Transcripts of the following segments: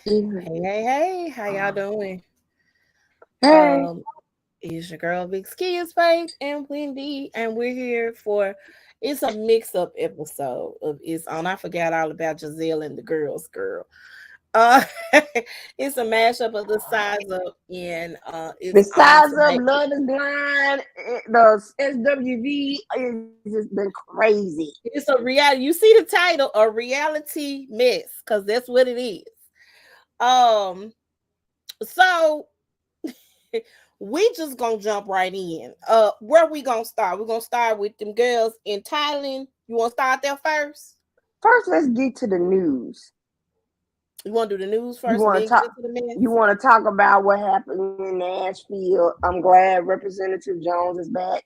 Hey, how y'all doing? Hey, Um, it's your girl Big Skills Faith and Wendy, and we're here for it's a mix-up episode of It's On. I forgot all about Giselle and the girls, girl. Uh it's a mashup of the size of and the it's on size of today. Love is Blind, the SWV has just been crazy. It's a reality. You see the title, a reality mess, because that's what it is. Um, so we just gonna jump right in. Where we gonna start? We're gonna start with them girls in Thailand. You wanna start there first? First, let's get to the news. You wanna do the news You first and want then to get talk? into the You mess? want to talk about what happened in Nashville? I'm glad Representative Jones is back,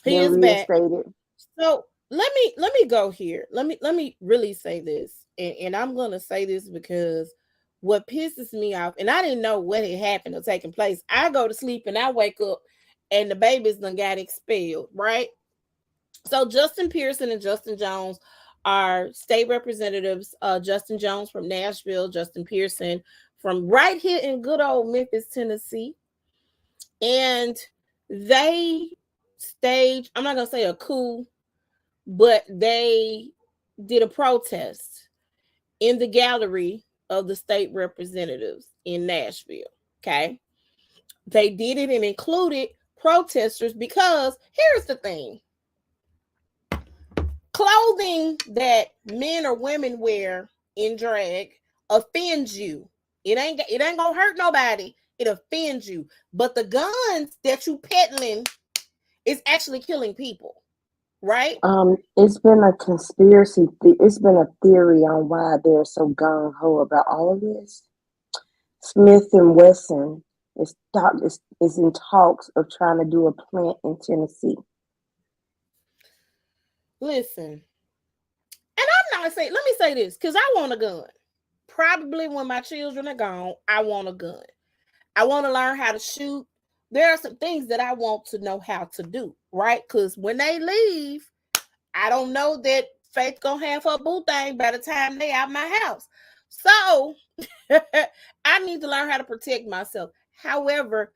He been is back. reinstated. So let me go here. Let me really say this. And I'm gonna say this because what pisses me off, and I didn't know what had happened or taken place. I go to sleep and I wake up and the babies done got expelled, right? So Justin Pearson and Justin Jones are state representatives. Justin Jones from Nashville, Justin Pearson from right here in good old Memphis, Tennessee. And they staged, I'm not going to say a coup, but they did a protest in the gallery of the state representatives in Nashville. Okay. They did it and included protesters because here's the thing, clothing that men or women wear in drag offends you. It ain't gonna hurt nobody. It offends you. But the guns that you peddling is actually killing people, right? It's been a conspiracy. It's been a theory on why they're so gung ho about all of this. Smith and Wesson is in talks of trying to do a plant in Tennessee. Listen, and I'm not saying. Let me say this because I want a gun. Probably when my children are gone, I want a gun. I want to learn how to shoot. There are some things that I want to know how to do, right? Because when they leave, I don't know that Faith gonna have her boo thing by the time they out my house. So I need to learn how to protect myself. However,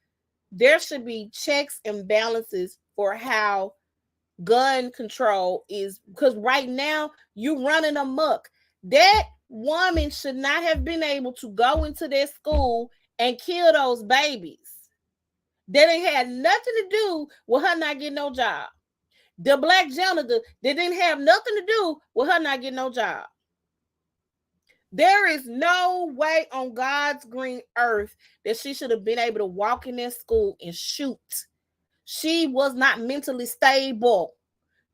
there should be checks and balances for how gun control is, because right now you running amok. That woman should not have been able to go into their school and kill those babies. That ain't had nothing to do with her not getting no job. The black janitor that didn't have nothing to do with her not getting no job. There is no way on God's green earth that she should have been able to walk in that school and shoot. She was not mentally stable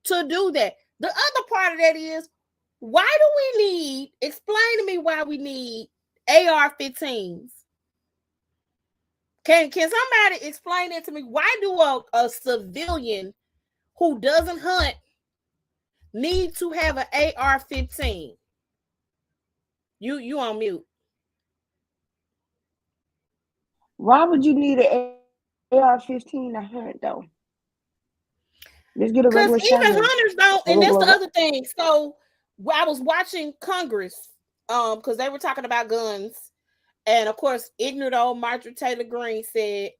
to do that. The other part of that is, why do we need, explain to me why we need AR-15s? Can somebody explain it to me? Why do a civilian who doesn't hunt need to have an AR-15? You on mute. Why would you need an AR-15 to hunt though? Just get a regular Because shotgun, even hunters a don't, and regular. that's the other thing. So I was watching Congress, because they were talking about guns. And of course, ignorant old Marjorie Taylor Greene said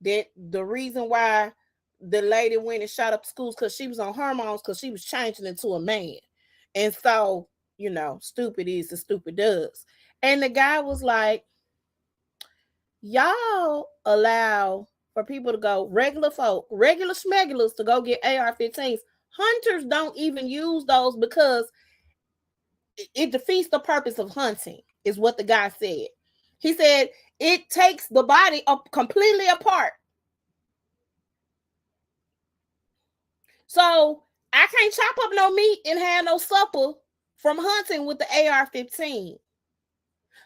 that the reason why the lady went and shot up schools because she was on hormones, because she was changing into a man. And so, stupid is the stupid does. And the guy was like, y'all allow for people to go, regular folk, regular schmegulars to go get AR-15s. Hunters don't even use those because it defeats the purpose of hunting, is what the guy said. He said it takes the body up completely apart. So I can't chop up no meat and have no supper from hunting with the AR-15.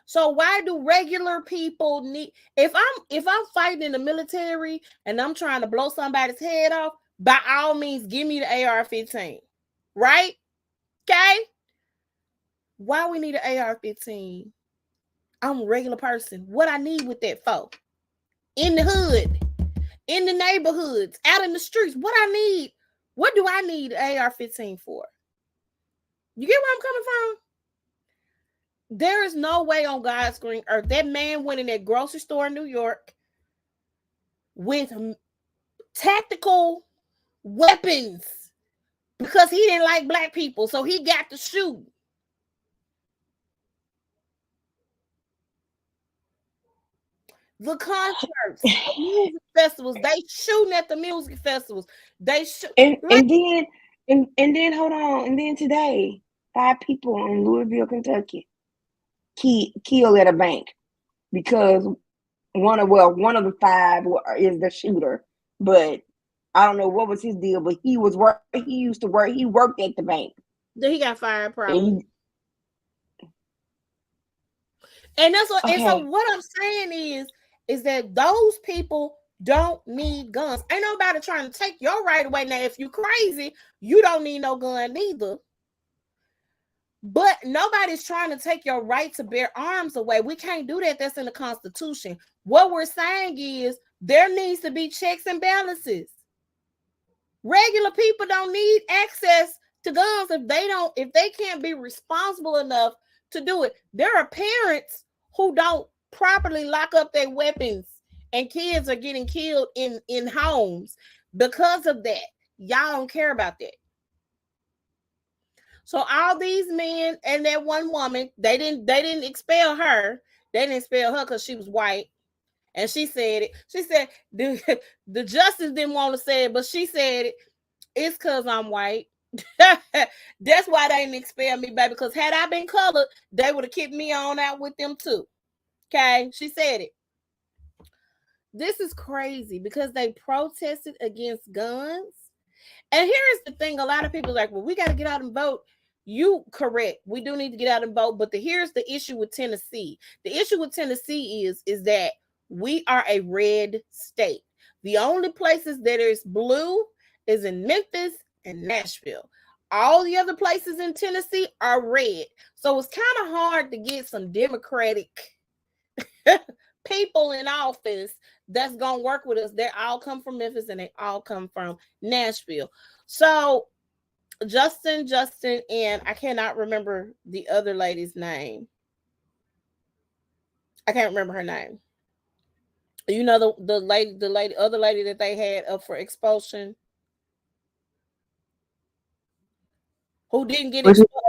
So why do regular people need, if I'm fighting in the military and I'm trying to blow somebody's head off, by all means give me the AR-15. Right? Okay? Why we need an AR-15? I'm a regular person. What I need with that for? In the hood, in the neighborhoods, out in the streets. What I need? What do I need AR-15 for? You get where I'm coming from? There is no way on God's green earth that man went in that grocery store in New York with tactical weapons because he didn't like black people, so he got to shoot. The concerts, the music festivals, they shooting at the music festivals. They shoot And like and then and then hold on. And then today, 5 people in Louisville, Kentucky, killed at a bank because one of the 5 is the shooter, but I don't know what was his deal. But he was work. He used to work. He worked at the bank. he got fired probably. And And that's what. And so okay, what I'm saying is that those people don't need guns. Ain't nobody trying to take your right away. Now, if you crazy, you don't need no gun either. But nobody's trying to take your right to bear arms away. We can't do that. That's in the Constitution. What we're saying is there needs to be checks and balances. Regular people don't need access to guns if they can't be responsible enough to do it. There are parents who don't properly lock up their weapons, and kids are getting killed in homes because of that. Y'all don't care about that. So all these men and that one woman, they didn't expel her. They didn't expel her because she was white. And she said it. She said the justice didn't want to say it, but she said it. It's because I'm white. That's why they didn't expel me, baby. Because had I been colored, they would have kicked me on out with them too. Okay, she said it. This is crazy because they protested against guns. And here's the thing: a lot of people are like, well, we got to get out and vote. You correct. We do need to get out and vote. But here's the issue with Tennessee. The issue with Tennessee is that we are a red state. The only places that is blue is in Memphis and Nashville. All the other places in Tennessee are red. So it's kind of hard to get some Democratic people in office that's going to work with us. They all come from Memphis and they all come from Nashville. So Justin, and I cannot remember the other lady's name. I can't remember her name. You know the other lady that they had up for expulsion, who didn't get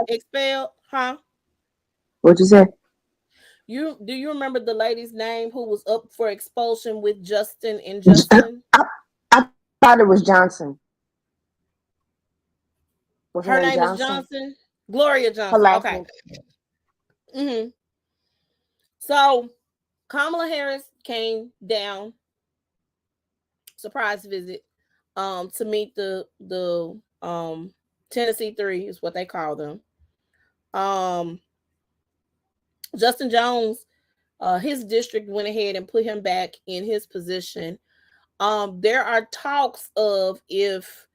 expelled, huh? What you say? Do you remember the lady's name who was up for expulsion with Justin and Justin? I thought it was Johnson. Was Her name Johnson? is Johnson. Gloria Johnson. Her last Okay. name. So Kamala Harris came down, surprise visit, to meet the Tennessee 3 is what they call them. Justin Jones, his district went ahead and put him back in his position. There are talks of if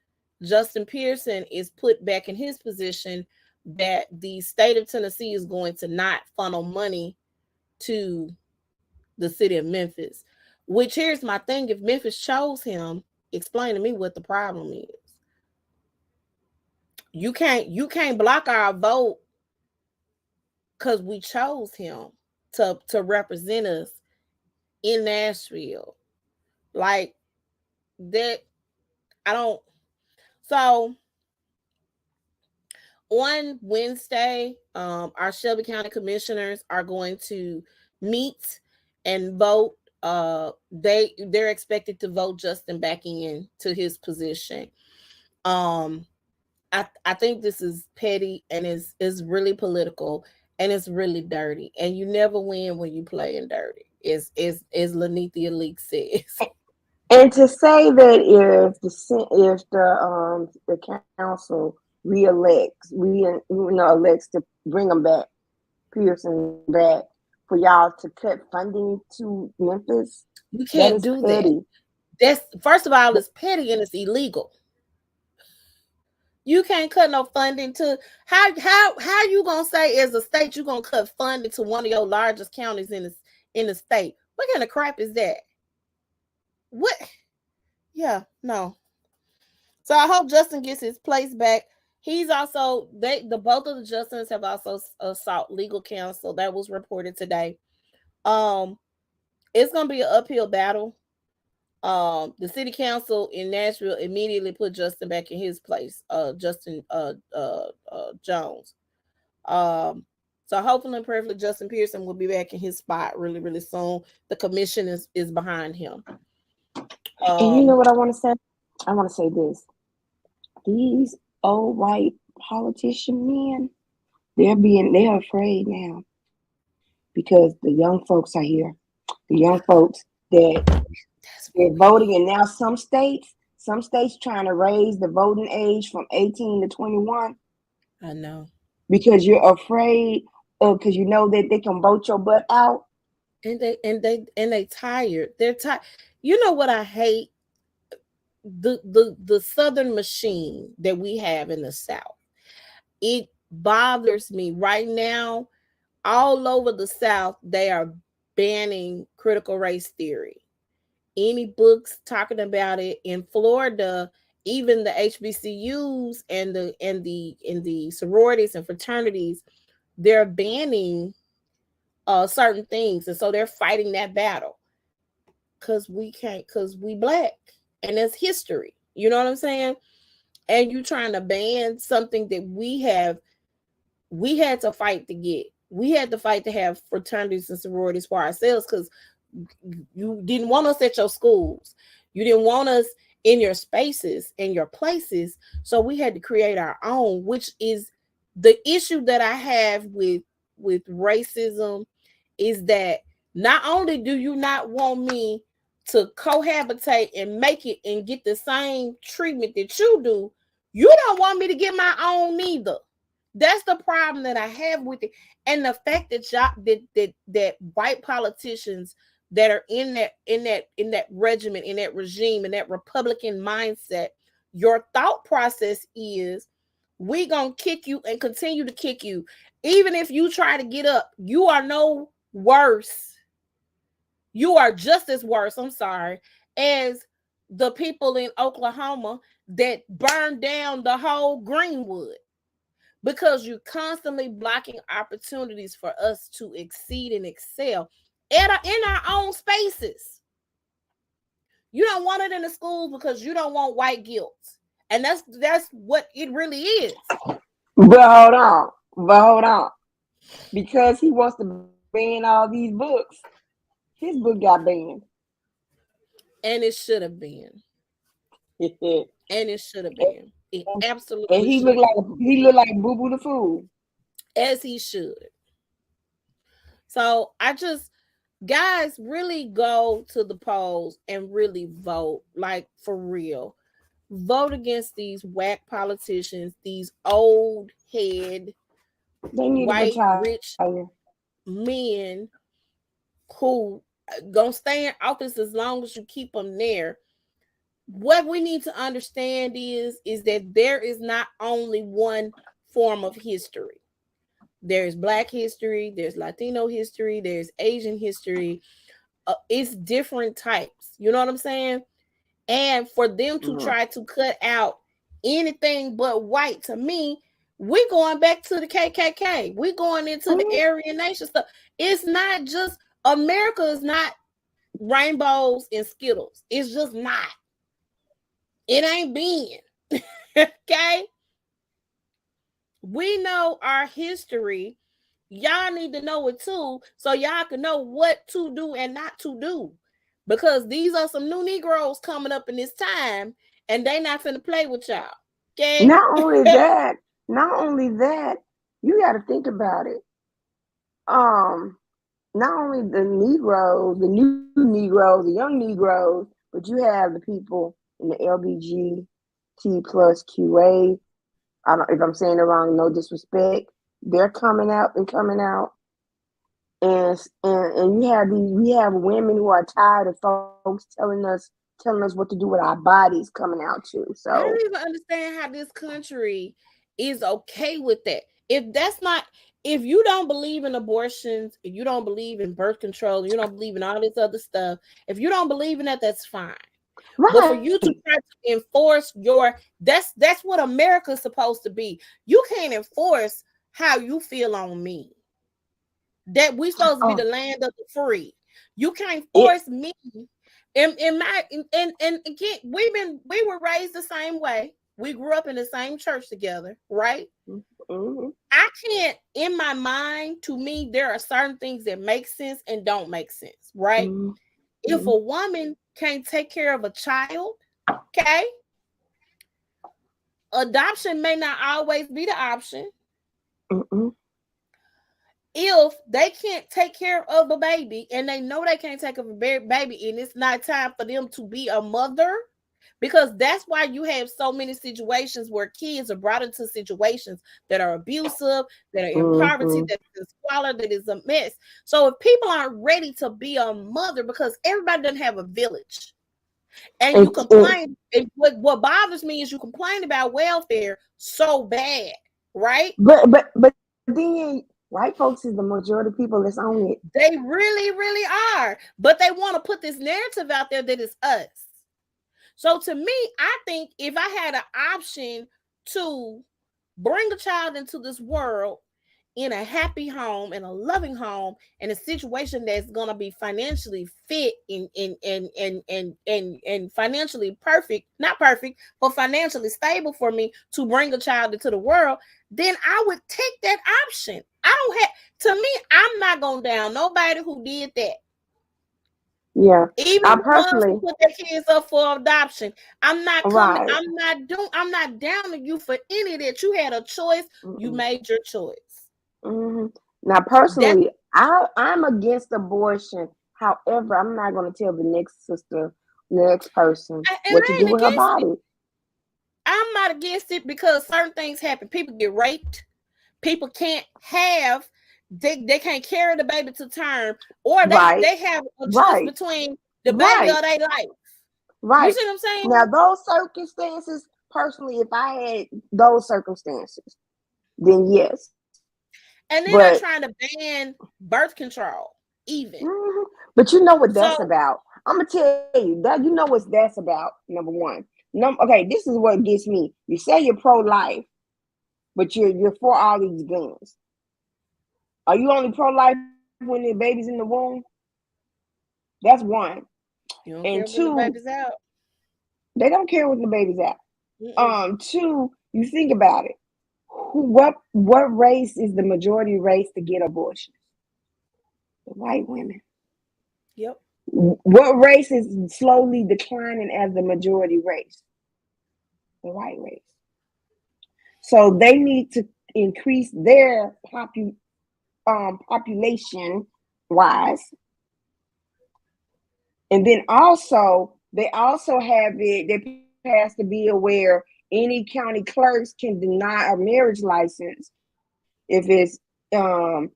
Justin Pearson is put back in his position, that the state of Tennessee is going to not funnel money to the city of Memphis. Which, here's my thing: if Memphis chose him, explain to me what the problem is. You can't block our vote because we chose him to represent us in Nashville. Like that, I don't. So on Wednesday, our Shelby County commissioners are going to meet and vote. They're expected to vote Justin back in to his position. I think this is petty and is really political and it's really dirty. And you never win when you playing dirty. Is Lanithia Leak says. And to say that if the council elects to bring them back, Pearson back, for y'all to cut funding to Memphis, you can't do petty. That's, first of all, it's petty and it's illegal. You can't cut no funding to how you gonna say as a state you gonna cut funding to one of your largest counties in the state? What kind of crap is that? What? Yeah, no. So I hope Justin gets his place back. He's also the both of the justices have also sought legal counsel. That was reported today. Um, it's gonna be an uphill battle. The city council in Nashville immediately put Justin back in his place. Justin Jones. Um, so hopefully and prayerfully Justin Pearson will be back in his spot really, really soon. The commission is behind him. And you know what I want to say? I want to say this. These old white politician men, they're afraid now because the young folks are here. The young folks that they're voting, and now some states trying to raise the voting age from 18 to 21. I know. Because you're afraid of, because you know that they can vote your butt out. And they tired. They're tired. You know what I hate? The Southern machine that we have in the South. It bothers me right now. All over the South, they are banning critical race theory. Any books talking about it in Florida, even the HBCUs and the sororities and fraternities, they're banning certain things, and so they're fighting that battle because we can't, because we Black, and that's history. You know what I'm saying? And you trying to ban something that we had to fight to get. We had to fight to have fraternities and sororities for ourselves because you didn't want us at your schools. You didn't want us in your spaces, in your places. So we had to create our own, which is the issue that I have with racism, is that not only do you not want me to cohabitate and make it and get the same treatment that you do, you don't want me to get my own neither. That's the problem that I have with it. And the fact that y'all that white politicians that are in that regiment, in that regime, in that Republican mindset, your thought process is we gonna kick you and continue to kick you. Even if you try to get up, you are no worse. You are just as worse, I'm sorry, as the people in Oklahoma that burned down the whole Greenwood, because you're constantly blocking opportunities for us to exceed and excel in our own spaces. You don't want it in the schools because you don't want white guilt. And that's what it really is. But hold on. Because he wants to ban all these books, his book got banned. And it should have been. And it should have been. It absolutely and he looked like Boo Boo the Fool. As he should. So guys, really go to the polls and really vote, like for real. Vote against these whack politicians, these old head white rich men who gonna stay in office as long as you keep them there. What we need to understand is that there is not only one form of history. There's Black history, there's Latino history, there's Asian history. It's different types. You know what I'm saying? And for them to try to cut out anything but white, to me, we're going back to the KKK. We're going into the Aryan Nation stuff. It's not just, America is not rainbows and Skittles. It's just not. It ain't been. Okay? We know our history. Y'all need to know it too, so y'all can know what to do and not to do. Because these are some new Negroes coming up in this time, and they not finna play with y'all. Okay? Not only that, you got to think about it. Not only the Negroes, the new Negroes, the young Negroes, but you have the people in the LBGT plus QA. I don't, if I'm saying it wrong, no disrespect. They're coming out, and we have women who are tired of folks telling us what to do with our bodies coming out too. So I don't even understand how this country is okay with that. If you don't believe in abortions, if you don't believe in birth control, you don't believe in all this other stuff, if you don't believe in that, that's fine. But for you Right. to try to enforce that's what America's supposed to be. You can't enforce how you feel on me. That we supposed to be the Oh, land of the free. You can't it. force me. And again, we were raised the same way. We grew up in the same church together, right? Mm-hmm. I can't, in my mind, to me, there are certain things that make sense and don't make sense, right? If Mm-hmm. a woman can't take care of a child, okay, adoption may not always be the option. Mm-hmm. If they can't take care of a baby and they know they can't take care of a baby and it's not time for them to be a mother, because that's why you have so many situations where kids are brought into situations that are abusive, that are in poverty, Mm-hmm. that is squalor, that is a mess. So if people aren't ready to be a mother, because everybody doesn't have a village, and you It, complain, and what bothers me is you complain about welfare so bad, right? but then white folks is the majority of people that's on it. They really, really are. But they want to put this narrative out there that it's us. So to me, I think if I had an option to bring a child into this world in a happy home, in a loving home, in a situation that's gonna be financially fit and financially perfect, not perfect, but financially stable for me to bring a child into the world, then I would take that option. I don't have to me, I'm not gonna down nobody who did that. Yeah, Even I the ones who personally, put their kids up for adoption. I'm not coming, right. I'm not down to you for any of that. You had a choice, you Mm-mm. made your choice. Mm-hmm. Now, That's personally, I'm against abortion. However, I'm not going to tell the next sister, next person, and what to I do ain't with her against it. body. I'm not against it because certain things happen. People get raped. People can't have they can't carry the baby to term, or Right, they have a choice right, between the baby right, or their life. You right. see what I'm Now, saying? those circumstances, personally, if I had those circumstances, then yes. And then But they're trying to ban birth control, even. mhm. But you know what that's So about. I'm gonna tell you that you know what that's about. Number one, okay, this is what gets me. You say you're pro-life, but you're for all these guns. Are you only pro-life when the baby's in the womb? That's one. you don't And care when the two, baby's out. they don't care when the baby's out. Mm-mm. Two, you think about it. What race is the majority race to get abortion? The white women. Yep. What race is slowly declining as the majority race? The white race. So they need to increase their population wise, and then also they also have it. There has to be aware any county clerks can deny a marriage license if it's um,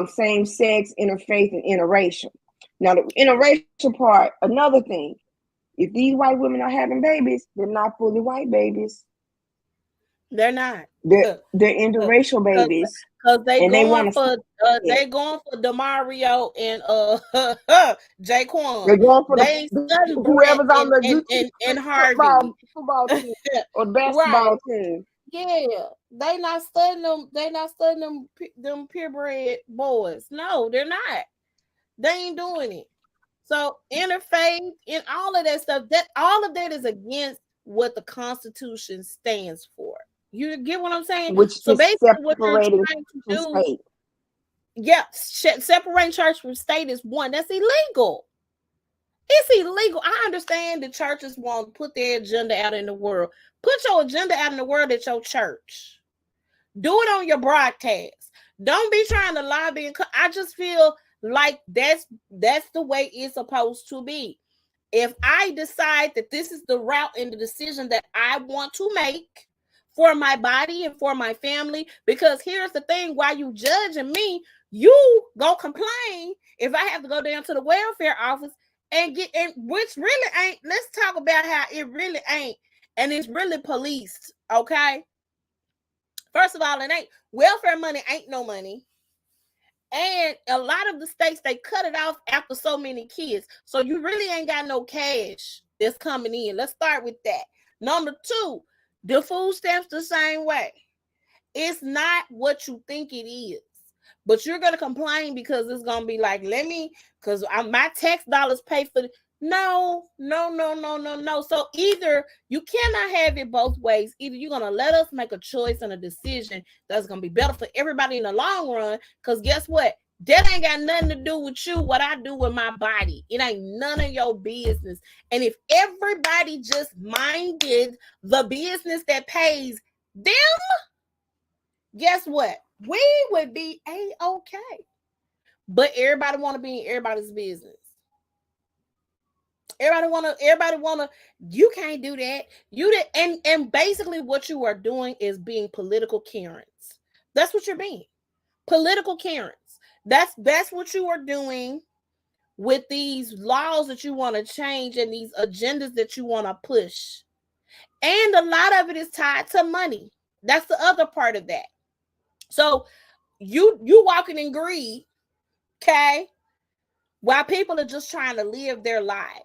same sex, interfaith, and interracial. Now the interracial part, another thing. If these white women are having babies, they're not fully white babies. They're not. They're interracial Cause, babies, Cause and they want to. they going for Demario and Jaquan. They're going for They ain't studying Brett whoever's on the and football Harvey. football team or Right. basketball team. Yeah. They not studying them. They not studying them purebred boys. No, they're not. They ain't doing it. So interfaith and all of that stuff, that all of that is against what the Constitution stands for. You get what I'm saying? Which So is basically, what you're separating trying to from do, state. yeah, separating church from state is one. That's illegal. It's illegal. I understand the churches want to put their agenda out in the world. Put your agenda out in the world at your church. Do it on your broadcast. Don't be trying to lobby. I just feel like that's the way it's supposed to be. If I decide that this is the route and the decision that I want to make for my body and for my family, because here's the thing, while you judging me, you gonna complain if I have to go down to the welfare office and get in, which really ain't. Let's talk about how it really ain't, and it's really policed. Okay, first of all, it ain't welfare money. Ain't no money. And a lot of the states, they cut it off after so many kids. So you really ain't got no cash that's coming in. Let's start with that. Number two, the food stamps the same way. It's not what you think it is. But you're gonna complain because it's gonna be like, because my tax dollars pay for the no. So either you cannot have it both ways. Either you're gonna let us make a choice and a decision that's gonna be better for everybody in the long run. Because guess what? That ain't got nothing to do with you, what I do with my body. It ain't none of your business. And if everybody just minded the business that pays them, guess what? We would be A-okay. But everybody want to be in everybody's business. Everybody wanna, you can't do that. And basically what you are doing is being political Karens. That's what you're being. Political Karens. That's what you are doing with these laws that you want to change and these agendas that you want to push. And a lot of it is tied to money. That's the other part of that. So you walking in greed, okay, while people are just trying to live their lives.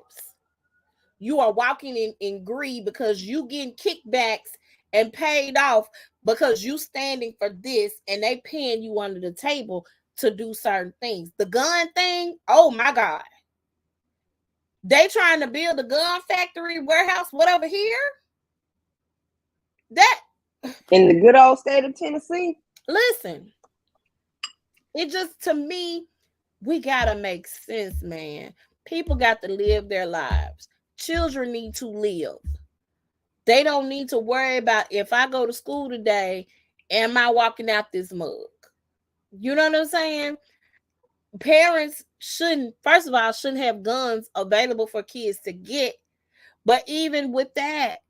You are walking in greed because you getting kickbacks and paid off because you standing for this and they paying you under the table to do certain things. The gun thing, oh my God. They trying to build a gun factory, warehouse, whatever here. That in the good old state of Tennessee. Listen, it just, to me, we gotta make sense, man. People got to live their lives. Children need to live. They don't need to worry about, if I go to school today, am I walking out this mug? You know what I'm saying? Parents shouldn't have guns available for kids to get. But even with that,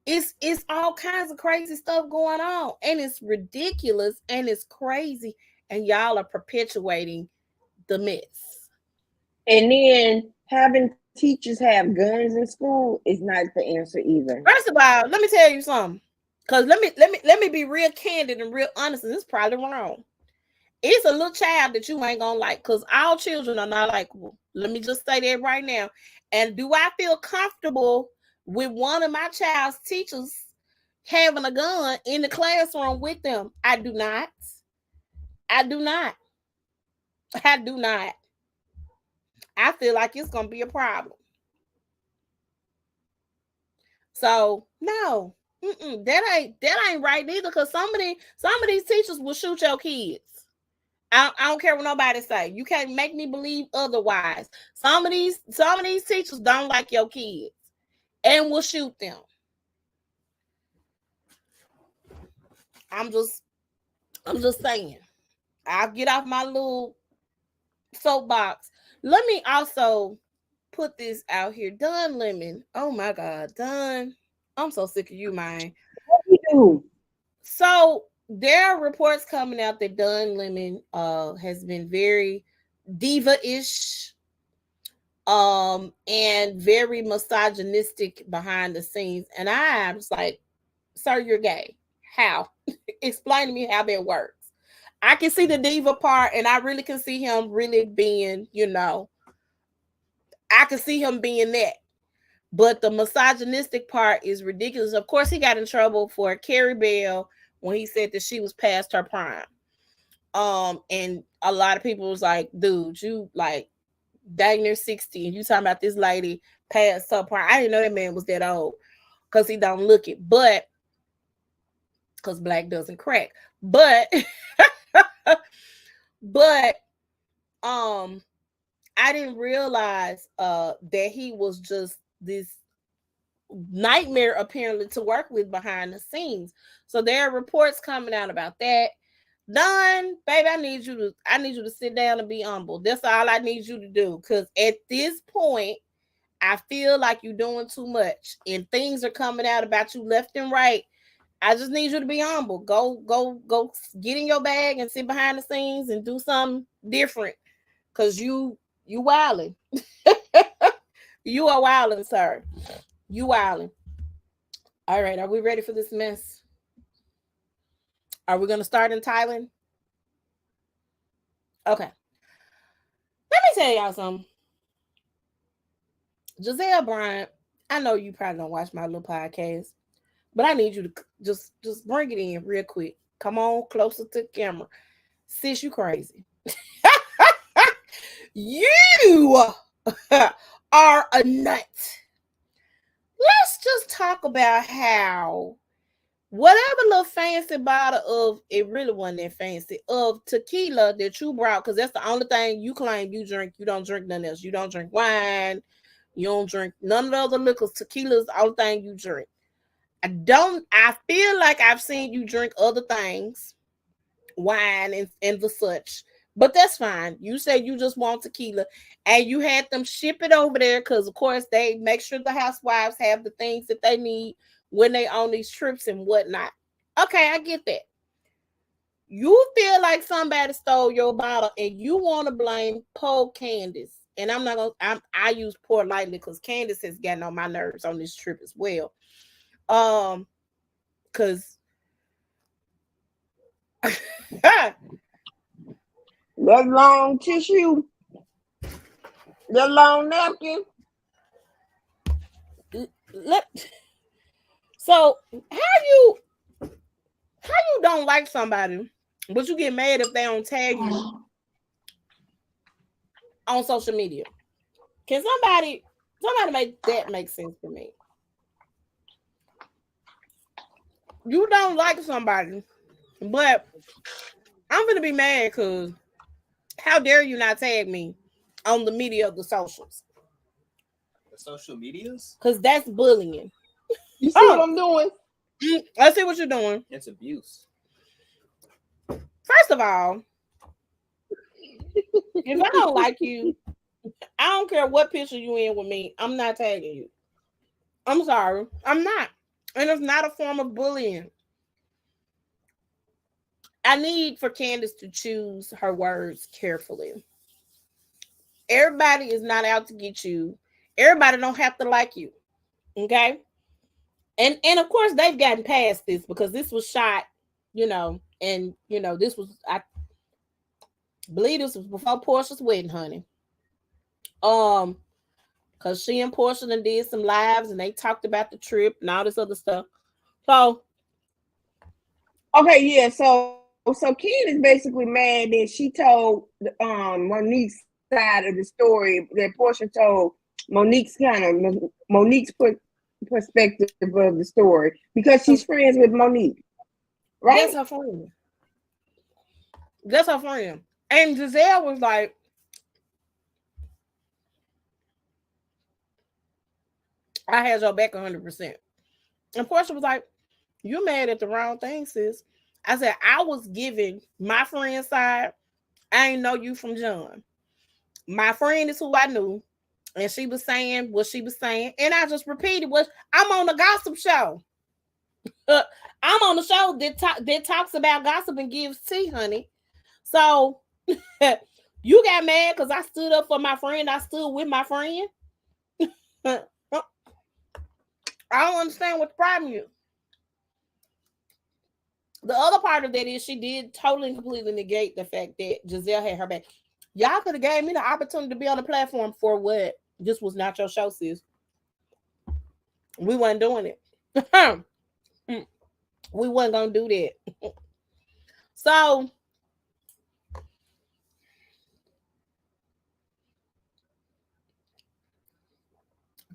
it's all kinds of crazy stuff going on. And it's ridiculous and it's crazy. And y'all are perpetuating the myths. And then having teachers have guns in school is not the answer either. First of all, let me tell you something. Because let me be real candid and real honest, and this is probably wrong. It's a little child that you ain't gonna like, because all children are not likable. Let me just say that right now. And do I feel comfortable with one of my child's teachers having a gun in the classroom with them? I do not. I do not. I do not. I feel like it's gonna be a problem. So no, that ain't right either. Because some of these teachers will shoot your kids. I don't care what nobody say. You can't make me believe otherwise. Some of these teachers don't like your kids and will shoot them. I'm just saying. I'll get off my little soapbox. Let me also put this out here. Don Lemon. Oh my God, Don. I'm so sick of you, man. What do you do? So there are reports coming out that Don Lemon has been very diva-ish, and very misogynistic behind the scenes. And I was like, sir, you're gay. How? Explain to me how that works. I can see the diva part, and I really can see him really being, I can see him being that. But the misogynistic part is ridiculous. Of course, he got in trouble for Carrie Bell when he said that she was past her prime. And a lot of people was like, dude, you like dang near 60 and you talking about this lady past her prime. I didn't know that man was that old because he don't look it. But because black doesn't crack. But I didn't realize that he was just this nightmare apparently to work with behind the scenes. So there are reports coming out about that. Don, baby, I need you to sit down and be humble. That's all I need you to do. Because at this point, I feel like you're doing too much and things are coming out about you left and right. I just need you to be humble. Go get in your bag and sit behind the scenes and do something different. Because you wilding. You are wilding, sir. You wilding. All right, are we ready for this mess? Are we going to start in Thailand? Okay. Let me tell y'all something. Giselle Bryant, I know you probably don't watch my little podcast, but I need you to just bring it in real quick. Come on, closer to the camera. Sis, you crazy. You are a nut. Let's just talk about how whatever little fancy bottle of, it really wasn't that fancy, of tequila that you brought, because that's the only thing you claim you drink. You don't drink nothing else. You don't drink wine. You don't drink none of the other liquors. Tequila is the only thing you drink. I feel like I've seen you drink other things, wine and the such. But that's fine. You said you just want tequila and you had them ship it over there because, of course, they make sure the housewives have the things that they need when they on these trips and whatnot. Okay, I get that. You feel like somebody stole your bottle and you want to blame poor Candace. And I'm not gonna. I use poor lightly because Candace has gotten on my nerves on this trip as well. Because that long tissue, that long napkin. So how you don't like somebody, but you get mad if they don't tag you on social media? Can somebody make that make sense to me? You don't like somebody, but I'm gonna be mad because how dare you not tag me on the media of the socials? The social medias? Because that's bullying. You see what I'm doing? I see what you're doing. It's abuse. First of all, if I don't like you, I don't care what picture you in with me, I'm not tagging you. I'm sorry. I'm not. And it's not a form of bullying. I need for Candace to choose her words carefully. Everybody is not out to get you. Everybody don't have to like you. Okay? And of course they've gotten past this because this was shot, and this was, I believe this was before Portia's wedding, honey. Because she and Portia did some lives and they talked about the trip and all this other stuff. So okay, yeah. So Ken is basically mad that she told Monique's side of the story, that Portia told Monique's perspective of the story because she's friends with Monique, right? That's her friend. That's her friend. And Giselle was like, I had your back 100%. And Portia was like, you're mad at the wrong thing, sis. I said, I was giving my friend's side. I ain't know you from John. My friend is who I knew. And she was saying what she was saying. And I just repeated what I'm on a gossip show. I'm on the show that talks about gossip and gives tea, honey. So you got mad because I stood up for my friend. I stood with my friend. I don't understand what the problem is. The other part of that is she did totally and completely negate the fact that Giselle had her back. Y'all could have gave me the opportunity to be on the platform for what? This was not your show, sis. We wasn't doing it. We wasn't going to do that. So,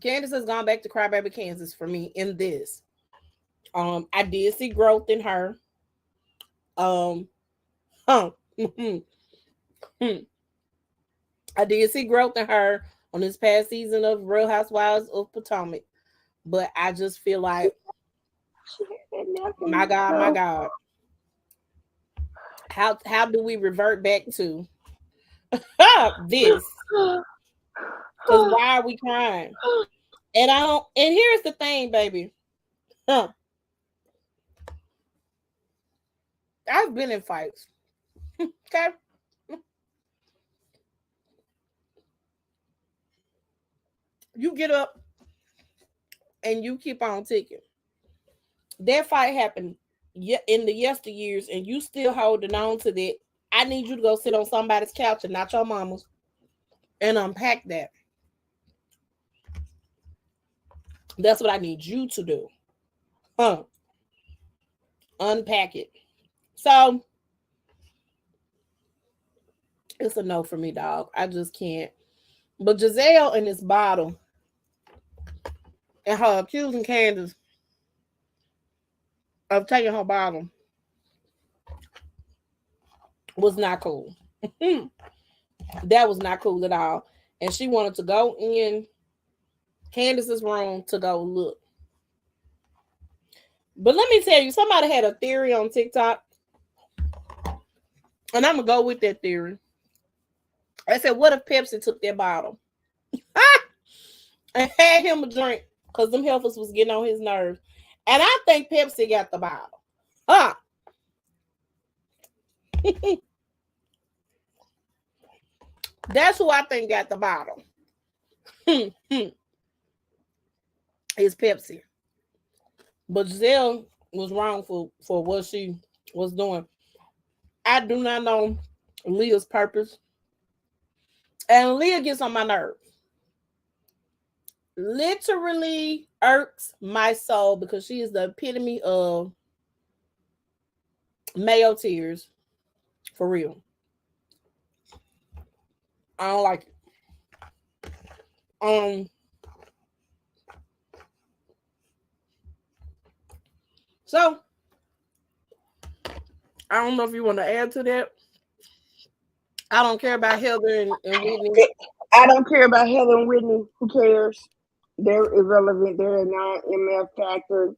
Candace has gone back to Crybaby Kansas for me in this. I did see growth in her. I did see growth in her on this past season of Real Housewives of Potomac. But I just feel like, my God. How do we revert back to this? Because why are we crying? And here's the thing, baby. I've been in fights. Okay. You get up and you keep on ticking. That fight happened in the yesteryears, and you still holding on to that. I need you to go sit on somebody's couch and not your mama's and unpack that. That's what I need you to do. Unpack it. So it's a no for me, dog. I just can't. But Giselle in this bottle and her accusing Candace of taking her bottle was not cool. That was not cool at all. And she wanted to go in Candace's room to go look. But let me tell you, somebody had a theory on TikTok, and I'm gonna go with that theory. I said, what if Pepsi took their bottle and had him a drink because them heifers was getting on his nerves? And I think Pepsi got the bottle. That's who I think got the bottle. It's Pepsi. But Giselle was wrong for what she was doing. I do not know Leah's purpose. And Leah gets on my nerves. Literally irks my soul because she is the epitome of Mayo tears. For real. I don't like it. So I don't know if you want to add to that. I don't care about Heather and Whitney. I don't care about Heather and Whitney. Who cares? They're irrelevant. They're a non-MF factor.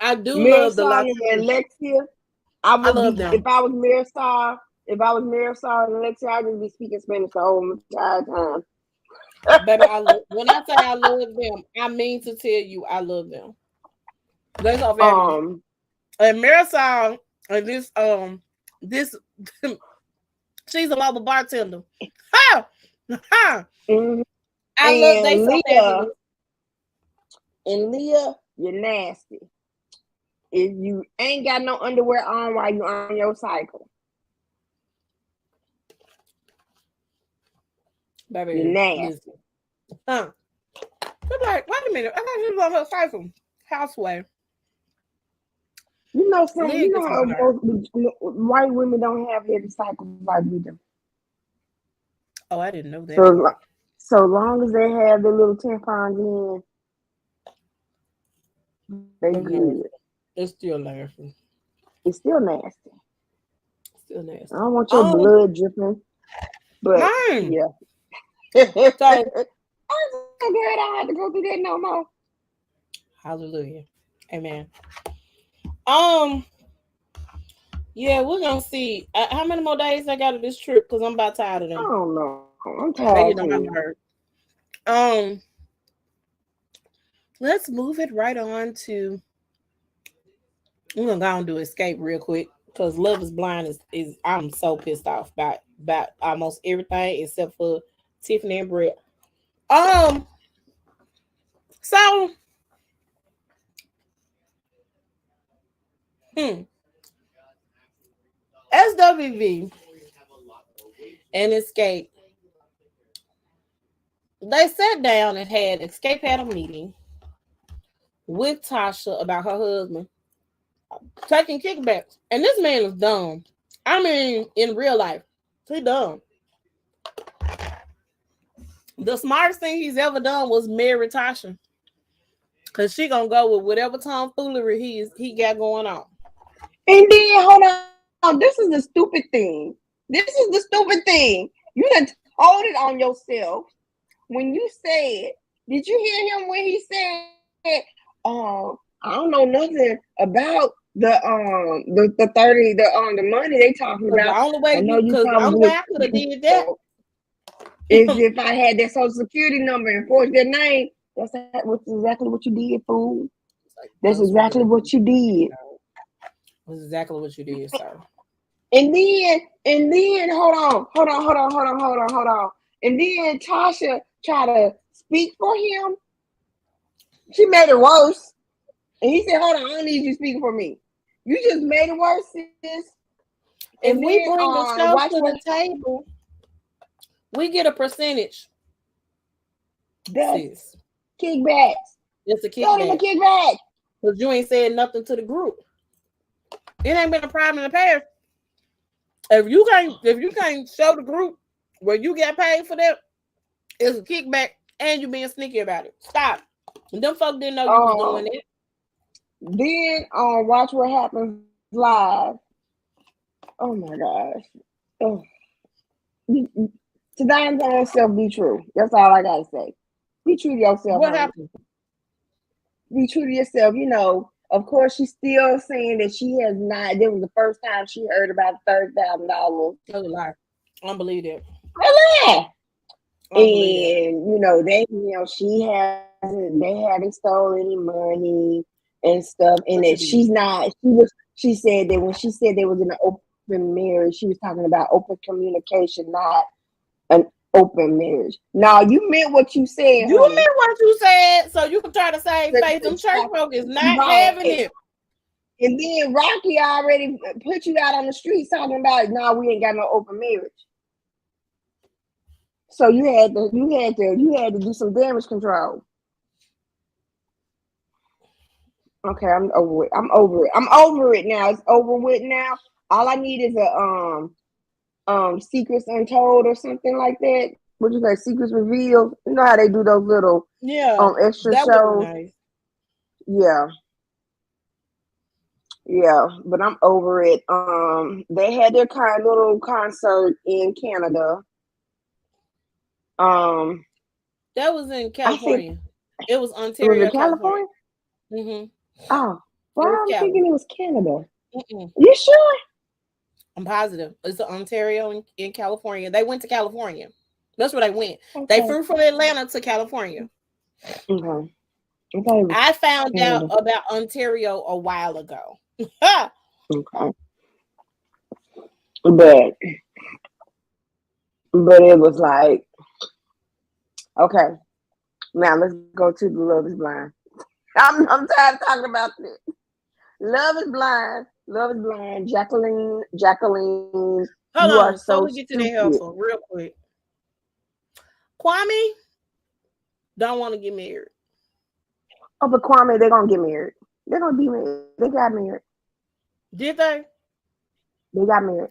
I do love the Marisol and Alexia. I love them. If I was Marisol and Alexia, I'd just be speaking Spanish the whole entire time. Baby, when I say I love them, I mean to tell you I love them. That's all family. And Marisol and this she's a mobile bartender. Mm-hmm. I love they so fabulous. And Leah, you're nasty. If you ain't got no underwear on while you're on your cycle, baby, you're nasty. I'm like, wait a minute. I thought she was on her cycle. Houseway. You know something. You know how white women don't have heavy cycles like we do. Oh, I didn't know that. So long as they have their little tampons in, they good. It's still nasty. It's still nasty. Still nasty. I don't want your blood dripping, but yeah. So I'm so glad I had to go through that no more. Hallelujah. Amen. Yeah, we're gonna see how many more days I got of this trip because I'm about tired of them. I don't know. I'm tired. Let's move it right on to. We're gonna go and do Escape real quick because Love is Blind is I'm so pissed off about almost everything except for Tiffany and Brett. So SWV and Escape. They sat down and Escape had a meeting with Tasha about her husband taking kickbacks. And this man is dumb. I mean, in real life, he dumb. The smartest thing he's ever done was marry Tasha. Because she gonna go with whatever tomfoolery he got going on. And then, hold on. This is the stupid thing. You done told it on yourself. When you said, did you hear him when he said, I don't know nothing about the 30, the money they talking about. The only way I could have did that is if I had that social security number and forged their name. That's exactly what you did, fool. That's exactly what you did. That's exactly what you did, sir. And then hold on. And then Tasha tried to speak for him. She made it worse. And he said, hold on, I don't need you speaking for me. You just made it worse, sis. If we bring the show to the table, we get a percentage. Sis. Kickbacks. It's a Throw them a kickback. kickback. Because you ain't said nothing to the group. It ain't been a problem in the past. If you can't show the group where you get paid for that, it's a kickback and you being sneaky about it. Stop. Them folk didn't know you was doing it. Then on Watch What Happens Live. Oh my gosh. Oh. To thine own self, be true. That's all I gotta say. Be true to yourself. What happened? Be true to yourself. You know, of course, she's still saying that she has not. This was the first time she heard about $30,000. That's a lie. I don't believe that. Really? And you know, she hasn't. They haven't stolen any money and stuff. And that she's not. She said that when she said they was in an open marriage, she was talking about open communication, not an open marriage. Now you meant what you said. You meant what you said, so you can try to save face. Them church folk is not having it. And then Rocky already put you out on the streets talking about, no, we ain't got no open marriage. So you had to do some damage control. Okay, I'm over it. I'm over it now. It's over with now. All I need is a Secrets Untold or something like that. What you say, Secrets Revealed? You know how they do those little extra shows? Nice. Yeah, but I'm over it. They had their kind of little concert in Canada. That was in California. It was Ontario, it was in California. Oh, well, I'm thinking it was Canada. You sure? I'm positive. It's Ontario in California. They went to California. That's where they went. Okay. They flew from Atlanta to California. Okay. I found out about Ontario a while ago. Okay. But it was like, okay, now let's go to the Love is Blind. I'm tired of talking about this. Love is Blind. Jacqueline. Hold on, so we get to the hustle real quick. Kwame don't want to get married. Oh, but Kwame, they're gonna get married. They're gonna be married. They got married. Did they? They got married.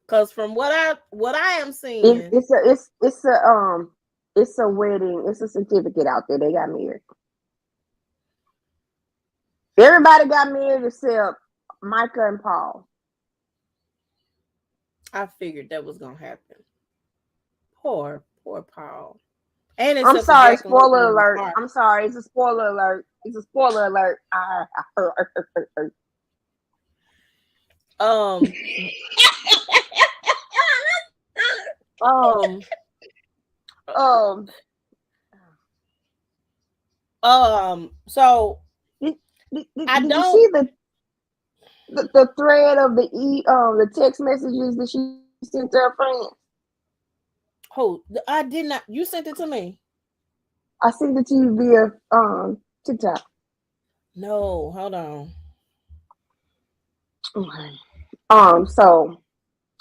Because from what I am seeing, it's a wedding. It's a certificate out there. They got married. Everybody got married except Micah and Paul. I figured that was gonna happen. Poor Paul. And I'm sorry, spoiler alert. I'm sorry, it's a spoiler alert. So did you see the thread of the text messages that she sent to her friends? Oh, I did not. You sent it to me. I sent it to you via TikTok. No, hold on. Okay. So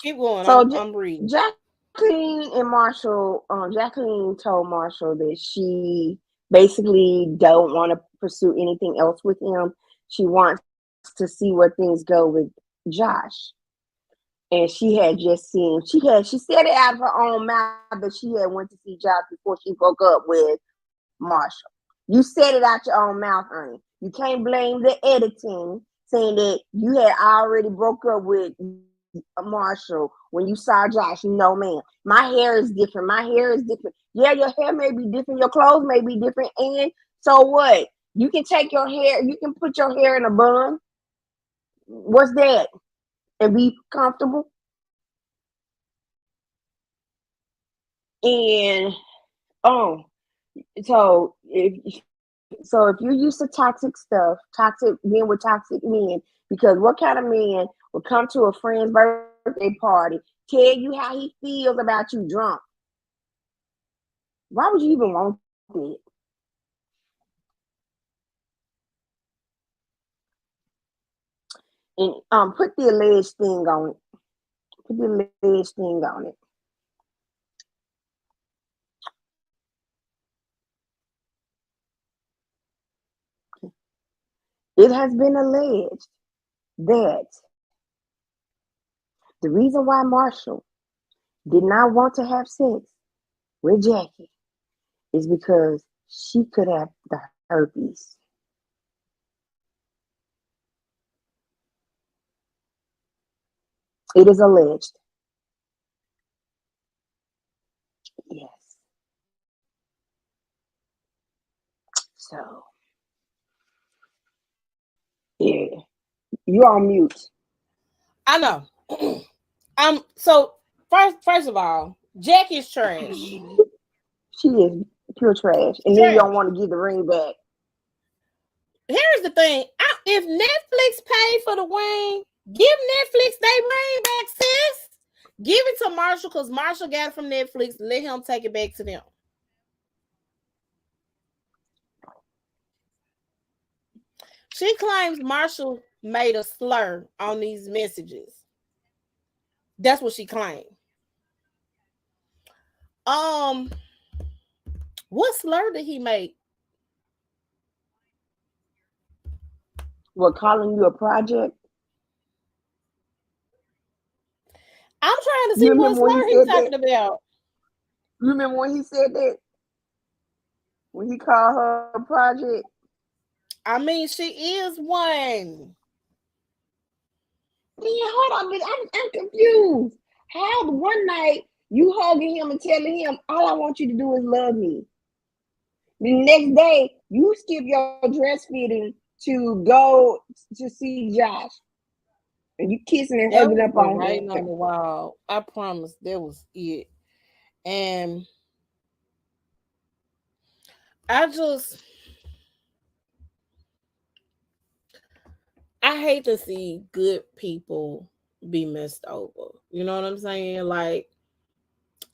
keep going. So I'm reading. Jacqueline and Marshall. Jacqueline told Marshall that she basically don't want to pursue anything else with him. She wants to see where things go with Josh. And she had just seen, she said it out of her own mouth that she had went to see Josh before she broke up with Marshall. You said it out your own mouth, honey. You can't blame the editing, saying that you had already broke up with Marshall when you saw Josh. No, man. My hair is different. Yeah, your hair may be different. Your clothes may be different. And so what? You can take your hair, you can put your hair in a bun. What's that? And be comfortable. And so if you're used to toxic stuff, being with toxic men, because what kind of man will come to a friend's birthday party, tell you how he feels about you drunk? Why would you even want it? And put the alleged thing on it. Put the alleged thing on it. It has been alleged that the reason why Marshall did not want to have sex with Jackie is because she could have the herpes. It is alleged. Yes. So, yeah. You're on mute. I know. So first of all, Jackie's trash. She is pure trash. And then you don't want to give the ring back. Here's the thing. If Netflix paid for the wing, give Netflix their ring back, sis. Give it to Marshall because Marshall got it from Netflix. Let him take it back to them. She claims Marshall made a slur on these messages. That's what she claimed. What slur did he make? What, calling you a project? I'm trying to see what slur he's talking about. You remember when he said that? When he called her a project? I mean, she is one. Yeah, hold on, I'm confused. How one night you hugging him and telling him, all I want you to do is love me. The next day, you skip your dress fitting to go to see Josh. And you kissing and hugging up on him. On the wall. I promise that was it. And I hate to see good people be messed over. You know what I'm saying? Like,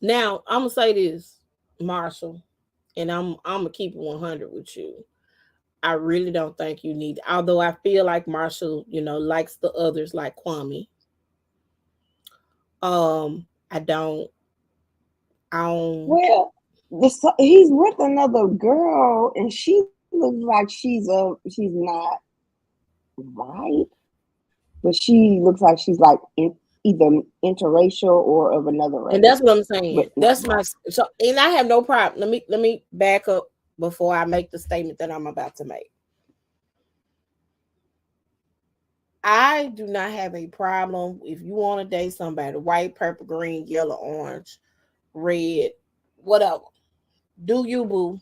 now I'm gonna say this, Marshall, and I'm gonna keep it 100 with you. I really don't think you need, although I feel like Marshall, likes the others like Kwame. I don't. Well, he's with another girl, and she looks like she's not white, but she looks like she's like either interracial or of another race. And that's what I'm saying. That's my so, and I have no problem. Let me back up before I make the statement that I'm about to make. I do not have a problem if you want to date somebody, white, purple, green, yellow, orange, red, whatever. Do you, boo?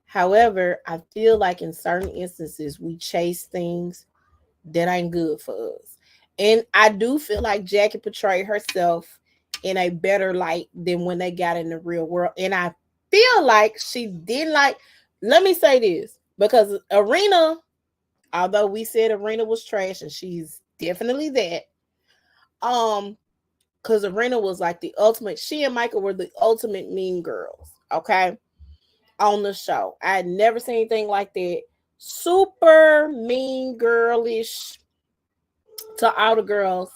However, I feel like in certain instances we chase things that ain't good for us. And I do feel like Jackie portrayed herself in a better light than when they got in the real world. And I feel like she didn't let me say this, because Arena, although we said Arena was trash and she's definitely that, because Arena was like the ultimate, she and Michael were the ultimate mean girls, okay, on the show. I had never seen anything like that. Super mean girlish to all the girls.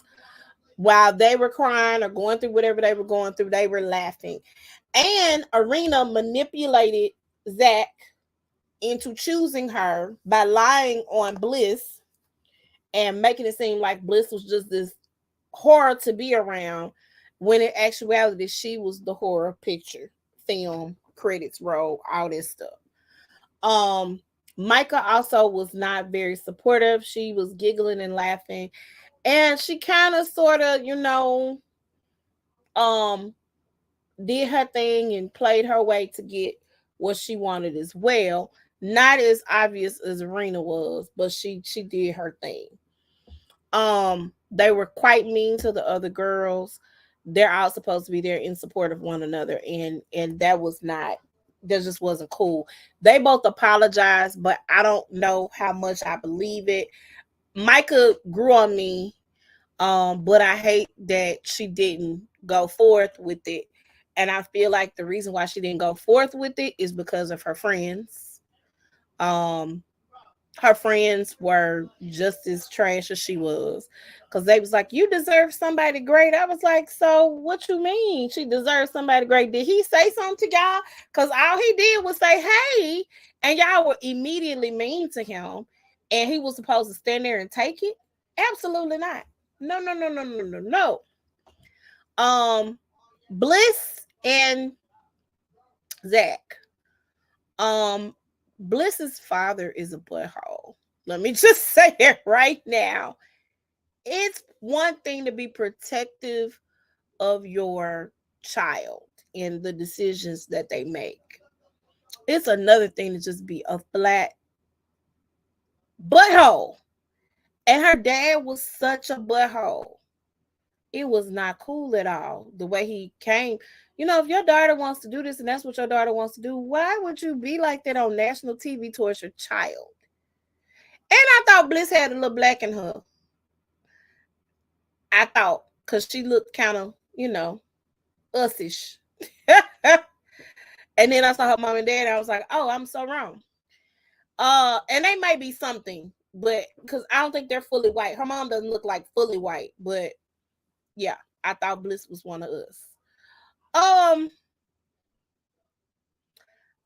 While they were crying or going through whatever they were going through, they were laughing. And Arena manipulated Zach into choosing her by lying on Bliss and making it seem like Bliss was just this horror to be around, when in actuality she was the horror picture, film, credits roll, all this stuff. Micah also was not very supportive. She was giggling and laughing, and she kind of sort of, did her thing and played her way to get what she wanted as well. Not as obvious as Arena was, but she did her thing. They were quite mean to the other girls. They're all supposed to be there in support of one another, and that just wasn't cool. They both apologized, but I don't know how much I believe it. Micah grew on me, but I hate that she didn't go forth with it. And I feel like the reason why she didn't go forth with it is because of her friends. Her friends were just as trash as she was, because they was like, you deserve somebody great. I was like, so what you mean she deserves somebody great? Did he say something to y'all? Because all he did was say hey, and y'all were immediately mean to him. and he was supposed to stand there and take it? Absolutely not. No, no, no, no, no, no, no. Bliss and Zach. Bliss's father is a butthole. Let me just say it right now. It's one thing to be protective of your child and the decisions that they make. It's another thing to just be a flat butthole. And her dad was such a butthole. It was not cool at all. The way he came. You know, if your daughter wants to do this and that's what your daughter wants to do, why would you be like that on national TV towards your child? And I thought Bliss had a little black in her. I thought, because she looked kind of, ussish. And then I saw her mom and dad, and I was like, oh, I'm so wrong. And they may be something, but because I don't think they're fully white. Her mom doesn't look like fully white, but yeah, I thought Bliss was one of us.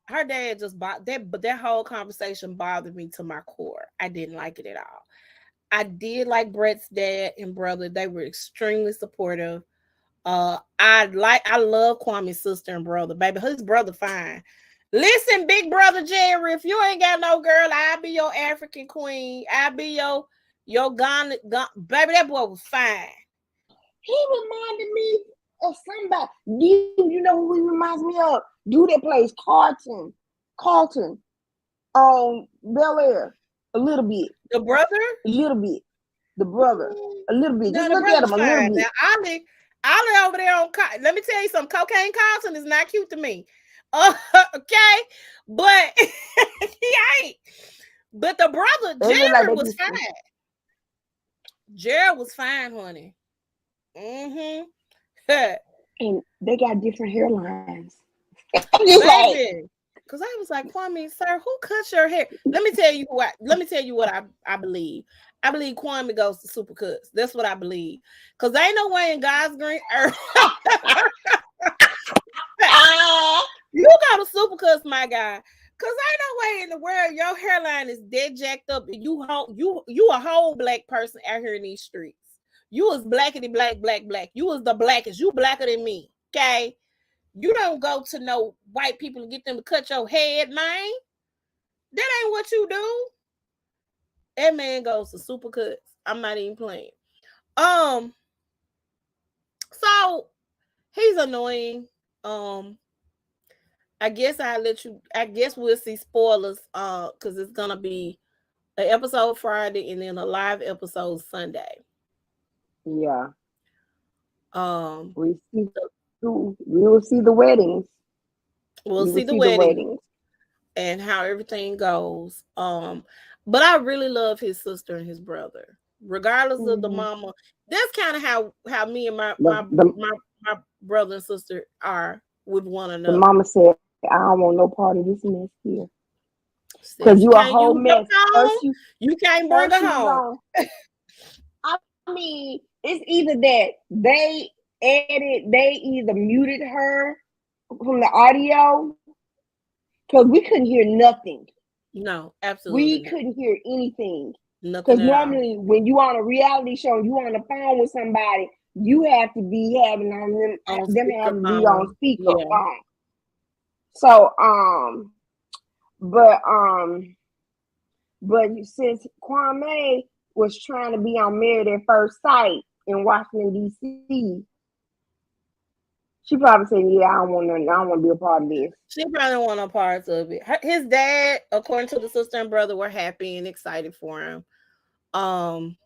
Her dad just that whole conversation bothered me to my core. I didn't like it at all. I did like Brett's dad and brother. They were extremely supportive. I love Kwame's sister and brother. Baby, his brother fine. Listen, big brother Jerry, if you ain't got no girl, I'll be your African queen. I'll be your Ghana. Baby, that boy was fine. He reminded me of somebody. You know who he reminds me of? Dude that plays Carlton on Bel Air. A little bit. The brother? A little bit. The brother. A little bit. Just look at him a little bit. Now, Ollie over there on, let me tell you something. Cocaine Carlton is not cute to me. Okay? But he ain't. But the brother, Jared, was fine. Jared was fine, honey. Mm-hmm. And they got different hairlines. Baby. Because I was like, Kwame, sir, who cuts your hair? Let me tell you what I believe. I believe Kwame goes to Supercuts. That's what I believe. Because there ain't no way in God's green earth. You go to Supercuts, my guy. Because ain't no way in the world your hairline is dead jacked up and you a whole black person out here in these streets. You was blackity black. You was the blackest. You blacker than me. Okay? You don't go to no white people and get them to cut your head, man. That ain't what you do. That man goes to Supercuts. I'm not even playing. So he's annoying. I guess we'll see spoilers because it's gonna be an episode Friday and then a live episode Sunday. Yeah. We will see the weddings. We'll see the weddings and how everything goes. But I really love his sister and his brother, regardless of the mama. That's kind of how me and my brother and sister are with one another. The mama said, I don't want no part of this mess here. Because you a whole mess. You can't bring her home. I mean, it's either that they either muted her from the audio because we couldn't hear nothing. No, absolutely. We couldn't hear anything. Nothing. Because normally when you on a reality show, you on the phone with somebody, you have to be having them have to be on speakerphone. Yeah. So but since Kwame was trying to be on Married at First Sight in Washington D.C., she probably said, "Yeah, I don't want to be a part of this." She probably don't want no parts of it. His dad, according to the sister and brother, were happy and excited for him. I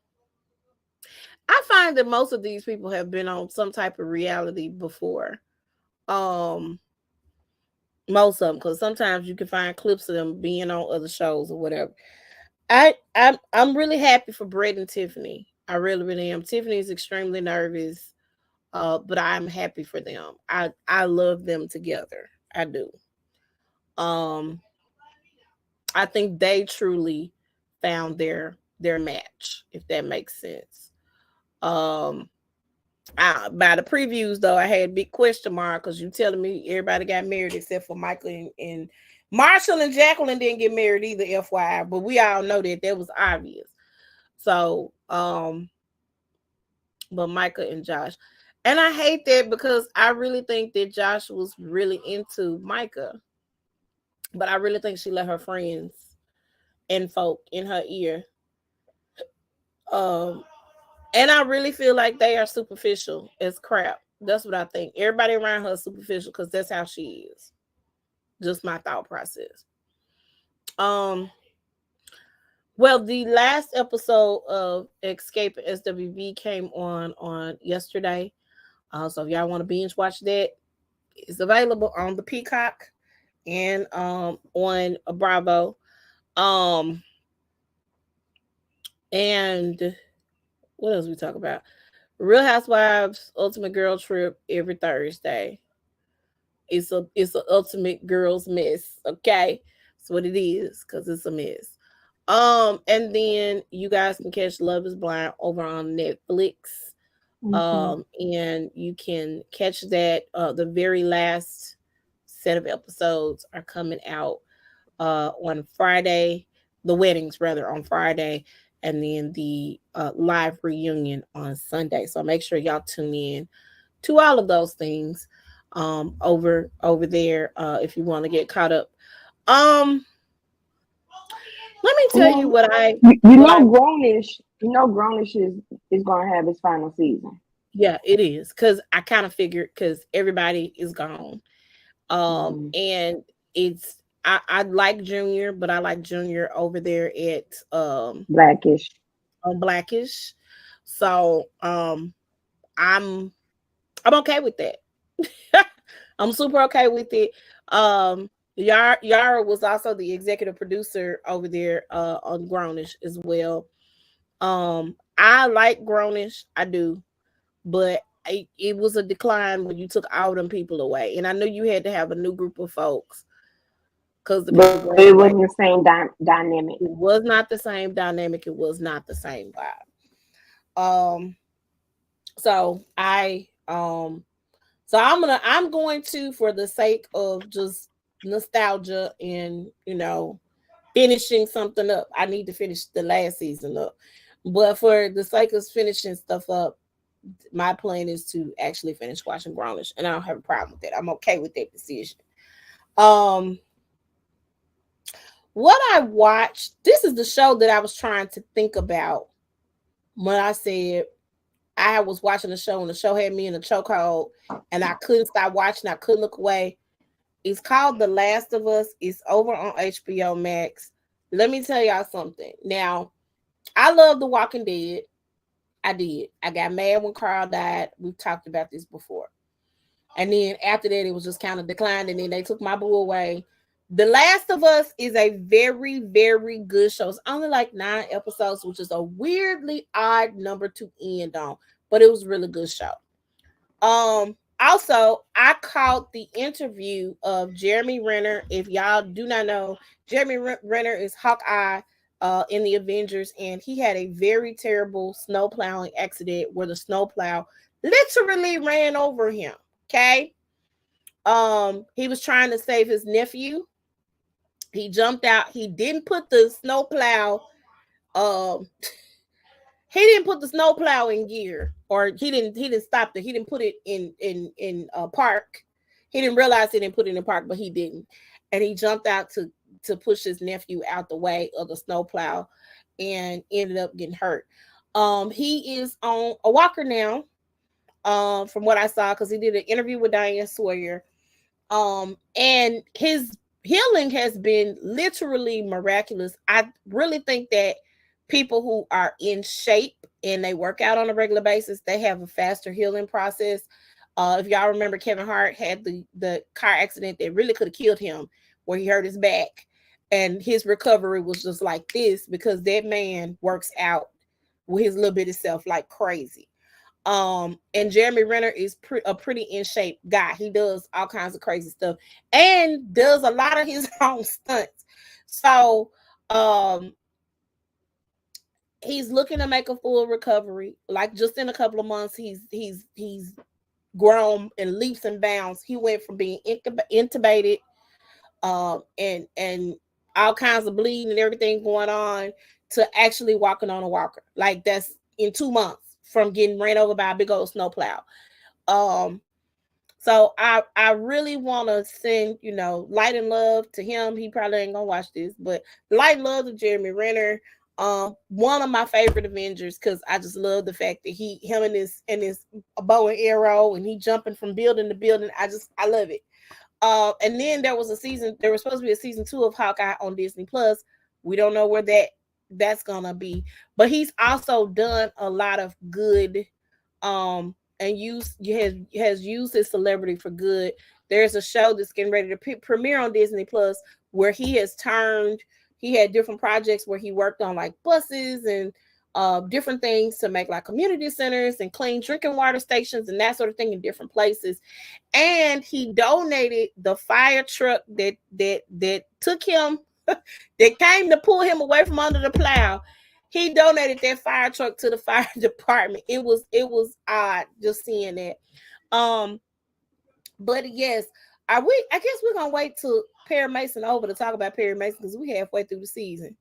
find that most of these people have been on some type of reality before. Most of them, because sometimes you can find clips of them being on other shows or whatever. I'm really happy for Brett and Tiffany. I really, really am. Tiffany's extremely nervous, but I'm happy for them. I love them together. I do. I think they truly found their match, if that makes sense. By the previews though, I had a big question mark because you telling me everybody got married except for Michael and Marshall and Jacqueline didn't get married either, FYI, but we all know that was obvious. So, but Micah and Josh. And I hate that because I really think that Josh was really into Micah. But I really think she let her friends and folk in her ear. And I really feel like they are superficial as crap. That's what I think. Everybody around her is superficial because that's how she is. Just my thought process. Well, the last episode of Escape SWV came on yesterday. So if y'all want to binge watch that, it's available on the Peacock and on Bravo. And what else we talk about? Real Housewives Ultimate Girl Trip every Thursday. It's an ultimate girls mess. Okay, that's what it is because it's a mess. And then you guys can catch Love Is Blind over on Netflix. And you can catch that. The very last set of episodes are coming out on Friday. The weddings, rather, on Friday, and then the live reunion on Sunday. So make sure y'all tune in to all of those things over there if you want to get caught up. Let me tell you what I Grownish. Grownish is gonna have its final season. Yeah, it is because I kind of figured because everybody is gone. And it's I like Junior, but I like Junior over there at Blackish. On Blackish. So I'm okay with that. I'm super okay with it. Yara was also the executive producer over there on Grownish as well. I like Grownish, I do, but it was a decline when you took all them people away, and I knew you had to have a new group of folks because the people it wasn't the same dynamic. It was not the same dynamic. It was not the same vibe. So I'm going to, for the sake of just nostalgia and finishing something up. I need to finish the last season up, but for the sake of finishing stuff up, my plan is to actually finish watching Grownish, and I don't have a problem with that. I'm okay with that decision. What I watched, this is the show that I was trying to think about when I said I was watching the show and the show had me in a chokehold and I couldn't stop watching. I couldn't look away. It's called The Last of Us. It's over on HBO Max. Let me tell y'all something. Now, I love The Walking Dead. I did. I got mad when Carl died. We've talked about this before. And then after that, it was just kind of declined. And then they took my boo away. The Last of Us is a very, very good show. It's only like 9 episodes, which is a weirdly odd number to end on. But it was a really good show. Also, I caught the interview of Jeremy Renner. If y'all do not know, Jeremy Renner is Hawkeye in the Avengers, and he had a very terrible snow plowing accident where the snowplow literally ran over him. Okay. He was trying to save his nephew. He jumped out. He didn't put the snowplow. He didn't put the snowplow in gear, or he didn't stop it. He didn't put it in park. He didn't realize he didn't put it in park, but he didn't. And he jumped out to push his nephew out the way of the snowplow and ended up getting hurt. He is on a walker now, from what I saw, because he did an interview with Diane Sawyer. And his healing has been literally miraculous. I really think that people who are in shape and they work out on a regular basis, they have a faster healing process. If y'all remember, Kevin Hart had the car accident that really could have killed him, where he hurt his back, and his recovery was just like this because that man works out with his little bit of self like crazy. And Jeremy Renner is a pretty in shape guy. He does all kinds of crazy stuff and does a lot of his own stunts. So he's looking to make a full recovery. Like just in a couple of months, he's grown in leaps and bounds. He went from being intubated and all kinds of bleeding and everything going on, to actually walking on a walker. Like that's in 2 months from getting ran over by a big old snowplow. So I really want to send, light and love to him. He probably ain't gonna watch this, but light and love to Jeremy Renner. One of my favorite Avengers, because I just love the fact that him and his bow and arrow, and he jumping from building to building. I love it. And then there was supposed to be a season 2 of Hawkeye on Disney Plus. We don't know where that's gonna be, but he's also done a lot of good, and has used his celebrity for good. There's a show that's getting ready to premiere on Disney Plus where he had different projects where he worked on like buses and different things to make like community centers and clean drinking water stations and that sort of thing in different places. And he donated the fire truck that took him, that came to pull him away from under the plow. He donated that fire truck to the fire department. It was odd just seeing that. But yes, I guess we're gonna wait till Perry Mason over to talk about Perry Mason, because we halfway through the season.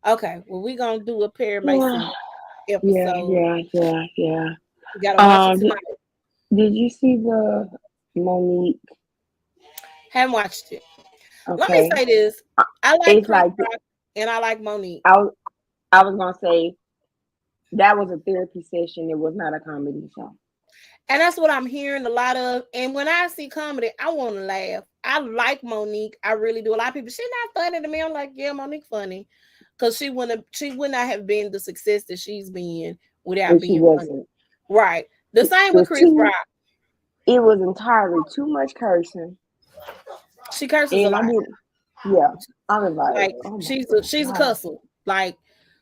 Okay, well, we're gonna do a Perry Mason episode. Yeah. We gotta watch it tonight. Did you see the Monique? Haven't watched it. Okay. Let me say this. I like Chris Rock and I like Monique. I was gonna say that was a therapy session. It was not a comedy show. And that's what I'm hearing a lot of. And when I see comedy, I want to laugh. I like Monique. I really do. A lot of people, she's not funny to me. I'm like, yeah, Monique funny. Because she would not have been the success that she's been without being funny. Right. The same with Chris Rock. It was entirely too much cursing. She curses a lot. I was like oh she's a cusser. Like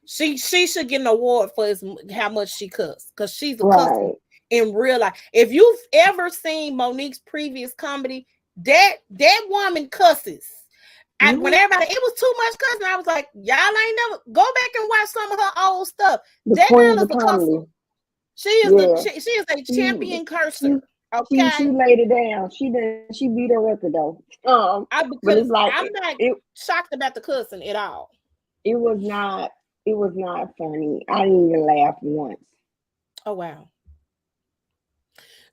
she should get an award for how much she cuss, because she's a cusser in real life. If you've ever seen Monique's previous comedy, that woman cusses. When everybody, it was too much cussing, I was like, y'all ain't never go back and watch some of her old stuff. That girl is a cusser. She is a champion cursor. Okay, she laid it down. She beat her record though. But it's like I'm not shocked about the cussing at all. It was not funny. I didn't even laugh once. Oh wow.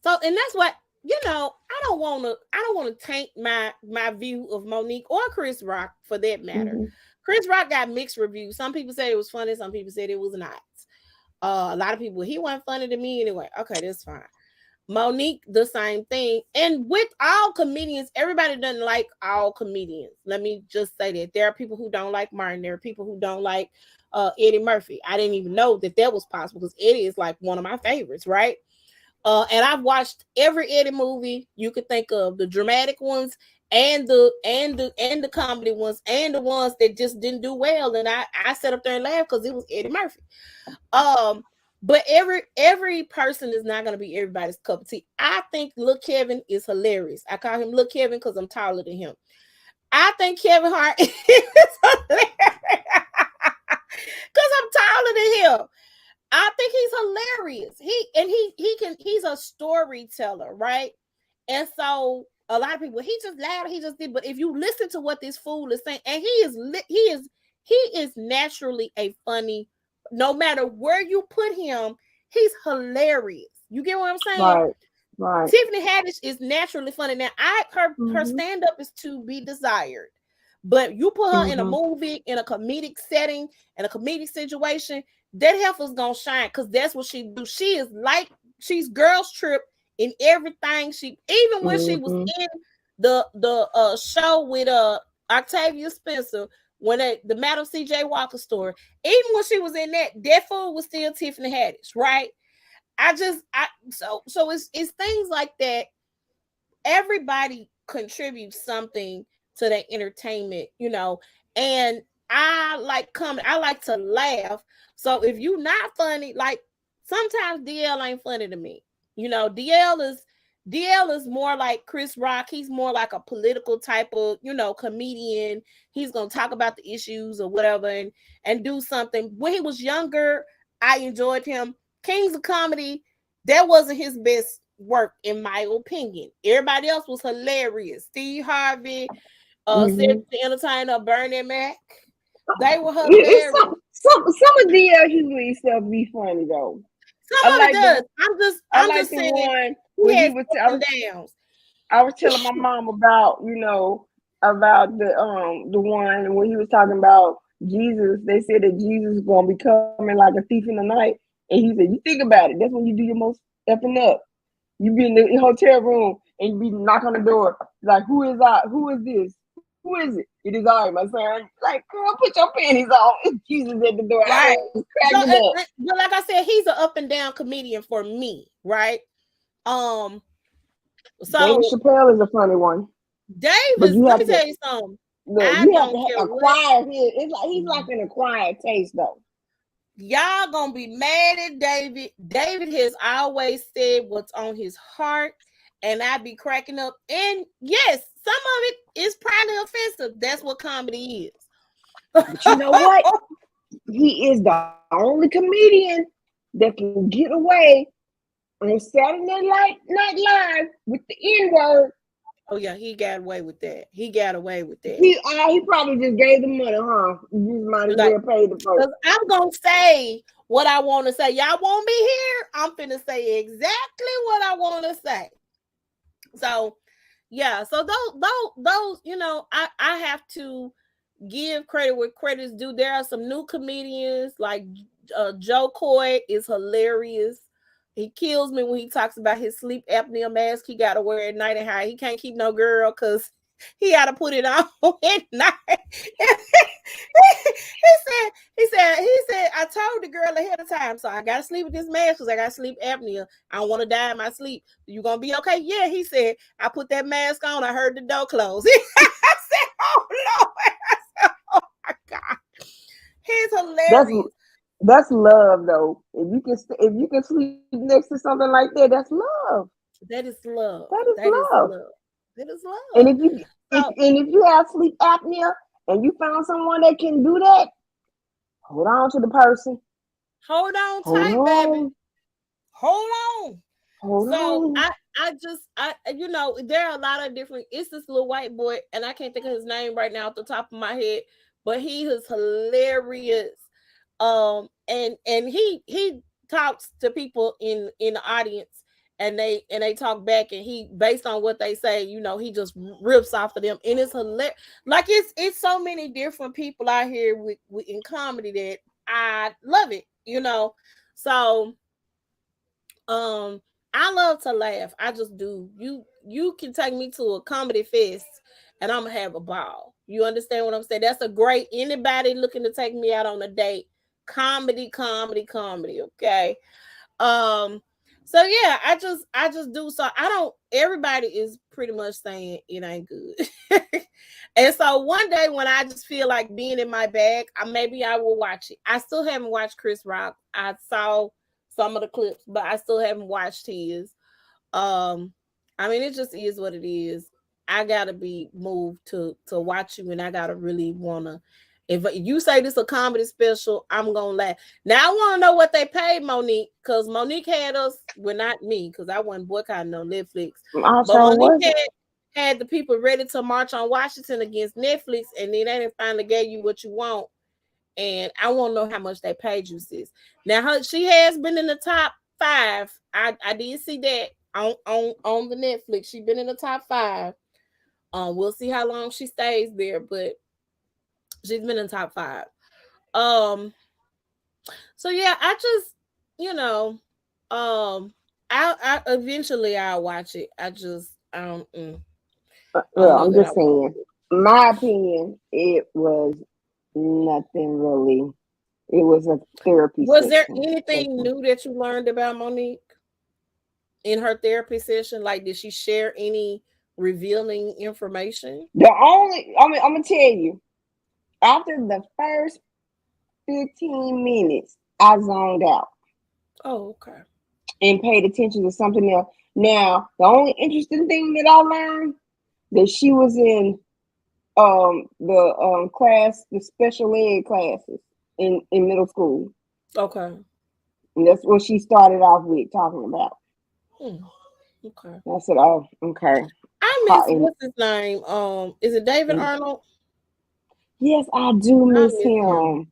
So, and that's what, I don't want to taint my view of Monique or Chris Rock for that matter. Mm-hmm. Chris Rock got mixed reviews. Some people said it was funny. Some people said it was not. A lot of people, he wasn't funny to me anyway. Okay, that's fine. Monique, the same thing. And with all comedians, everybody doesn't like all comedians. Let me just say that. There are people who don't like Martin. There are people who don't like Eddie Murphy. I didn't even know that was possible, because Eddie is like one of my favorites, right? And I've watched every Eddie movie you could think of, the dramatic ones and the comedy ones and the ones that just didn't do well. And I sat up there and laughed because it was Eddie Murphy. But every person is not going to be everybody's cup of tea. I think Lil Kevin is hilarious. I call him Lil Kevin because I'm taller than him. I think Kevin Hart is hilarious because I'm taller than him. I think he's hilarious. He's a storyteller, right? And so a lot of people, he just laughed, he just did. But if you listen to what this fool is saying, and he is naturally a funny. No matter where you put him, he's hilarious. You get what I'm saying? Right. Tiffany Haddish is naturally funny. Now, her stand-up is to be desired. But you put her in a movie, in a comedic setting, in a comedic situation, that heifer's gonna shine, because that's what she do. She's girls trip in everything. Even when she was in the show with Octavia Spencer, when the Madam C.J. Walker story, even when she was in that fool was still Tiffany Haddish, right? So it's things like that. Everybody contributes something to that entertainment, and I like comedy. I like to laugh. So if you're not funny, like sometimes DL ain't funny to me. DL is more like Chris Rock. He's more like a political type of, comedian. He's going to talk about the issues or whatever and do something. When he was younger, I enjoyed him. Kings of Comedy, that wasn't his best work, in my opinion. Everybody else was hilarious. Steve Harvey, Cedric the Entertainer, Bernie Mac. They were It's hilarious. some of DL Hughley stuff be funny though. Some of it does. I I'm like just the saying one he where he has was. ups and downs. I was telling my mom about about the one where he was talking about Jesus. They said that Jesus is gonna be coming like a thief in the night, and he said, "You think about it. That's when you do your most effing up. You be in the hotel room and you be knock on the door like, who is I? Who is this? Who is it? It is I, my son. Like, girl, put your panties on. It's Jesus at the door. Right. I was cracking up. But like I said, he's an up and down comedian for me, right? So David Chappelle is a funny one. Davis, let me tell you something. I You don't have to care acquire his. It's like he's like an acquired taste, though. Y'all gonna be mad at David. David has always said what's on his heart, and I be cracking up. And yes, some of it is probably offensive. That's what comedy is. But you know what? He is the only comedian that can get away on Saturday Night Live with the N-word. Oh yeah, he got away with that. He probably just gave the money, huh? You just might as well pay the folks. I'm gonna say what I want to say. Y'all want me here? I'm finna say exactly what I want to say. So yeah, so those, I have to give credit where credit's due. There are some new comedians like Joe Coy is hilarious. He kills me when he talks about his sleep apnea mask he got to wear at night and how he can't keep no girl because he got to put it on at night. he said, I told the girl ahead of time, so I got to sleep with this mask because I got sleep apnea. I don't want to die in my sleep. You going to be okay? Yeah, he said, I put that mask on. I heard the door close. I said, oh, Lord. I said, oh, my God. He's hilarious. That's love, though. If you can sleep next to something like that, that's love. That is love. That is love. That is love. And if you have sleep apnea and you found someone that can do that, hold on to the person. Hold on tight, baby. Hold on. So there are a lot of different. It's this little white boy, and I can't think of his name right now off the top of my head, but he is hilarious. And he talks to people in the audience, and they talk back, and he, based on what they say, he just rips off of them, and it's hilarious. Like it's so many different people out here with in comedy that I love it, So I love to laugh. I just do. You can take me to a comedy fest and I'm gonna have a ball. You understand what I'm saying? That's a great, anybody looking to take me out on a date. Comedy, okay. So yeah, I just do. So everybody is pretty much saying it ain't good. And so one day when I just feel like being in my bag, maybe I will watch it. I still haven't watched Chris Rock. I saw some of the clips, but I still haven't watched his. It just is what it is. I gotta be moved to watch you, and I gotta really wanna. If you say this a comedy special, I'm gonna laugh. Now I want to know what they paid Monique, because Monique had us. Well, not me, because I wasn't boycotting on Netflix. But Monique had the people ready to march on Washington against Netflix, and then they finally gave you what you want. And I want to know how much they paid you, sis. Now she has been in the top 5. I did see that on the Netflix. She's been in the top 5. We'll see how long she stays there, but she's been in top 5. So yeah, I just, I eventually I'll watch it. I just, I'm just saying. My opinion, it was nothing really. It was a therapy. Was there anything new that you learned about Monique in her therapy session? Like, did she share any revealing information? I'm gonna tell you, after the first 15 minutes, I zoned out. Oh, okay. And paid attention to something else. Now, the only interesting thing that I learned, that she was in the special ed classes in middle school. Okay. And that's what she started off with talking about. Okay. I said, oh, okay. I I miss what's his name? Is it David Arnold? Yes, I do I miss miss him. him.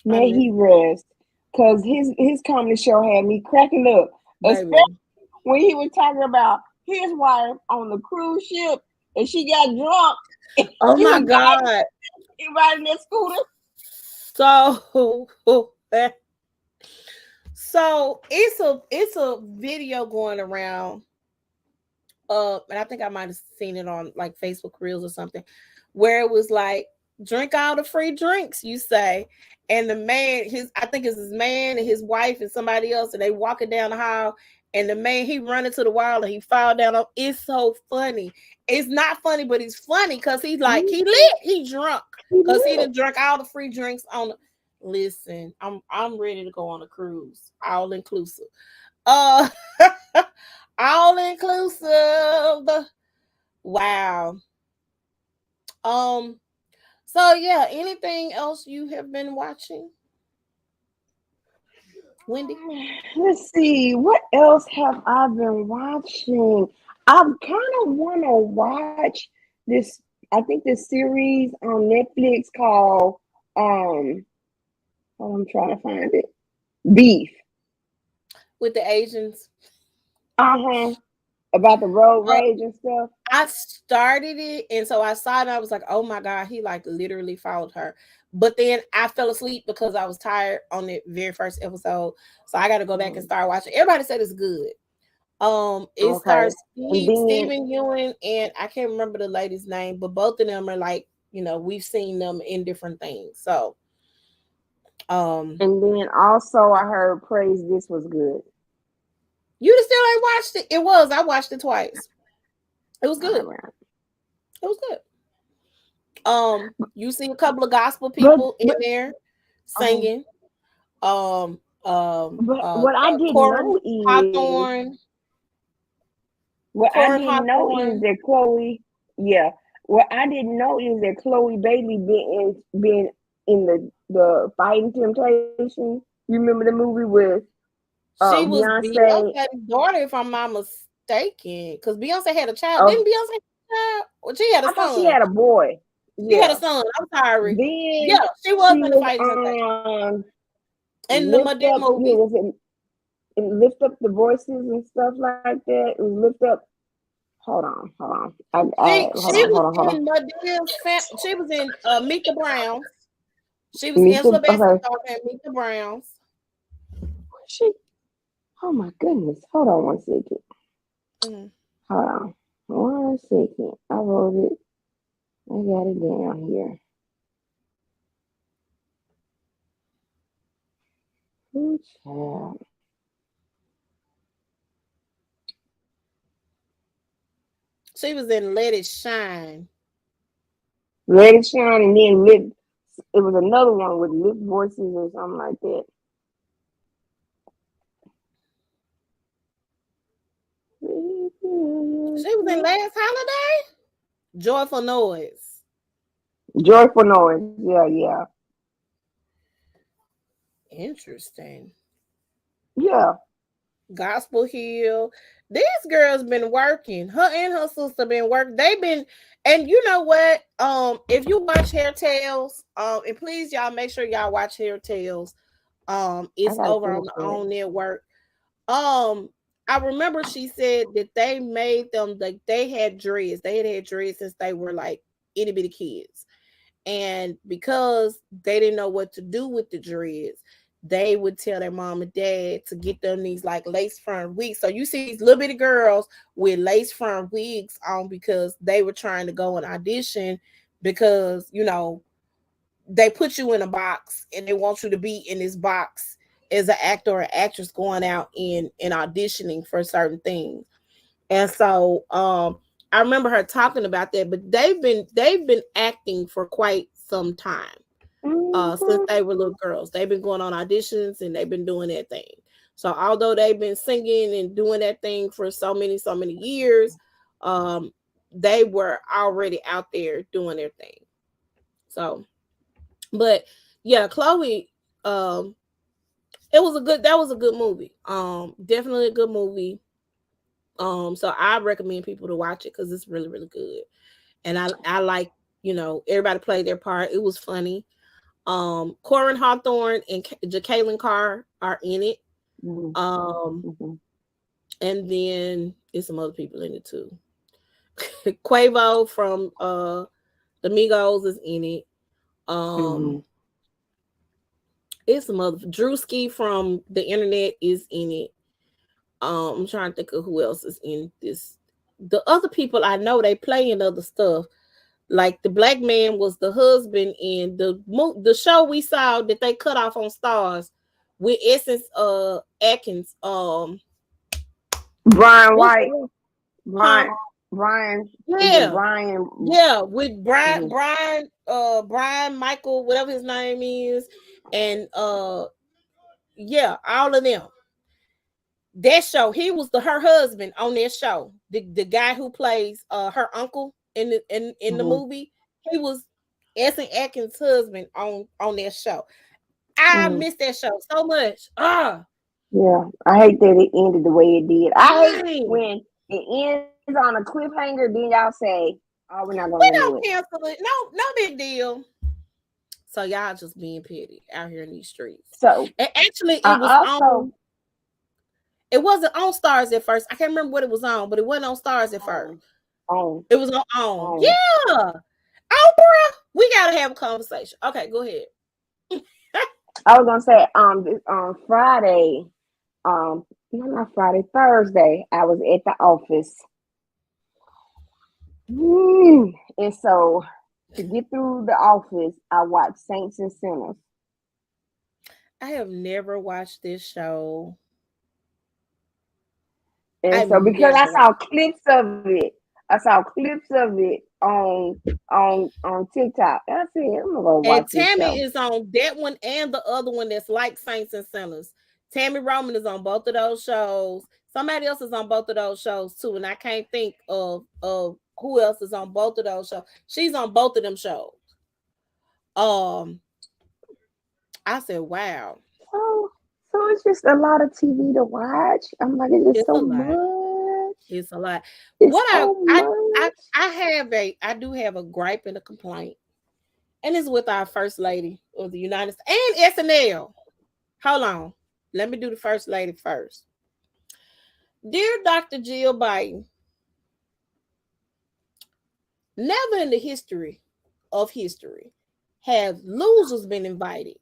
May he rest. Cause his comedy show had me cracking up. Baby. Especially when he was talking about his wife on the cruise ship and she got drunk. Oh my God. He riding that scooter. So it's a video going around. And I think I might have seen it on like Facebook Reels or something, where it was like, drink all the free drinks, you say. And the man, I think it's his man and his wife and somebody else, and they walking down the hall, and the man, he run into the wall and he fall down. It's so funny. It's not funny, but it's funny because he's like, he lit, he drunk. Because he done drunk all the free drinks on the. Listen, I'm ready to go on a cruise, all inclusive. All inclusive. Wow. So yeah, anything else you have been watching, Wendy? Let's see, what else have I been watching? I kind of want to watch this. I think this series on Netflix called I'm trying to find it. Beef. With the Asians. About the road rage and stuff. I started it, and so I saw it, and I was like, oh my God, he like literally followed her. But then I fell asleep because I was tired on the very first episode. So I got to go back and start watching. Everybody said it's good. It stars Stephen Ewing, and I can't remember the lady's name, but both of them are like, we've seen them in different things. So and then also I heard praise this was good. You still ain't watched it? I watched it twice. It was good. It was good. You see a couple of gospel people in there singing. But what I didn't know is Hawthorne. What I didn't know is that Chloe. Yeah. What I didn't know is that Chloe Bailey been in the Fighting Temptation. You remember the movie with she was Beyonce's daughter, if I'm not mistaken, because Beyonce had a child. Didn't Beyonce have a child? Well, she had a son. I thought she had a boy. She had a son. I'm sorry. Then she was in the Fighting Temptation. In the Madea movie. And lift up the voices and stuff like that. And lift up. Hold on. She was in Meet the Browns. She was Angela Bassett's daughter in Meet the Browns. Oh my goodness. Hold on 1 second. Hold on 1 second. I wrote it. I got it down here. Good child. She was in Let It Shine. Let It Shine, and then it was another one with lip voices or something like that. She was in Last Holiday? Joyful Noise. Yeah. Interesting. Yeah. Gospel Hill. These girls been working. Her and her sister been working. They've been, and you know what? If you watch Hair Tales, and please y'all make sure y'all watch Hair Tales. It's over on the OWN network. I remember she said that they made them like they had dreads. They had dreads since they were like itty bitty kids. And because they didn't know what to do with the dreads, they would tell their mom and dad to get them these like lace front wigs. So you see these little bitty girls with lace front wigs on because they were trying to go and audition because, they put you in a box and they want you to be in this box as an actor or actress going out and auditioning for certain things. And so I remember her talking about that, but they've been acting for quite some time. Since they were little girls. They've been going on auditions and they've been doing that thing. So although they've been singing and doing that thing for so many years, they were already out there doing their thing. So, but yeah, Chloe, that was a good movie. Definitely a good movie. So I recommend people to watch it because it's really, really good. And I like, everybody played their part. It was funny. Corin Hawthorne and Jacqueline Carr are in it. Mhm. Um, and then there's some other people in it too. Quavo from the Migos is in it. It's some other Drewski from the internet is in it. I'm trying to think of who else is in this. The other people I know they play in other stuff. Like the black man was the husband in the show we saw that they cut off on Stars with Essence Atkins. Brian White. Huh? Brian. Yeah. Brian. Yeah, with Brian Michael, whatever his name is, and yeah, all of them. That show, he was her husband on that show. The guy who plays her uncle in the movie, he was Essence Atkins' husband on that show. I miss that show so much. Yeah, I hate that it ended the way it did. I hate when it ends on a cliffhanger, then y'all say, "Oh, we're not gonna renew it." Cancel it. No big deal. So y'all just being petty out here in these streets. So, and actually, it wasn't on Stars at first. I can't remember what it was on, but it wasn't on Stars at first. It was on. Yeah. Oprah, we gotta have a conversation. Okay, go ahead. I was gonna say, on Friday, not Friday, Thursday, I was at the office. And so to get through the office, I watched Saints and Sinners. I have never watched this show. And so because I saw clips of it on TikTok. I said, I'm gonna go watch this show. Tammy is on that one and the other one that's like Saints and Sinners. Tammy Roman is on both of those shows. Somebody else is on both of those shows too, and I can't think of who else is on both of those shows. She's on both of them shows. I said, wow. So it's just a lot of TV to watch. I'm like, it's just so much. It's a lot. I do have a gripe and a complaint, and it's with our First Lady of the United States and SNL. Hold on, let me do the First Lady first. Dear Dr. Jill Biden, never in the history of history have losers been invited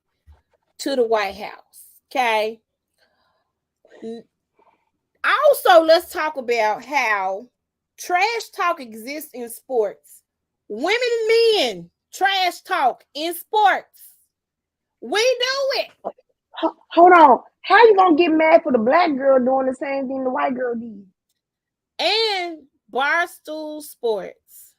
to the White House. Okay. Also, let's talk about how trash talk exists in sports. Women and men trash talk in sports. We do it. Hold on. How you gonna get mad for the black girl doing the same thing the white girl did? And Barstool Sports,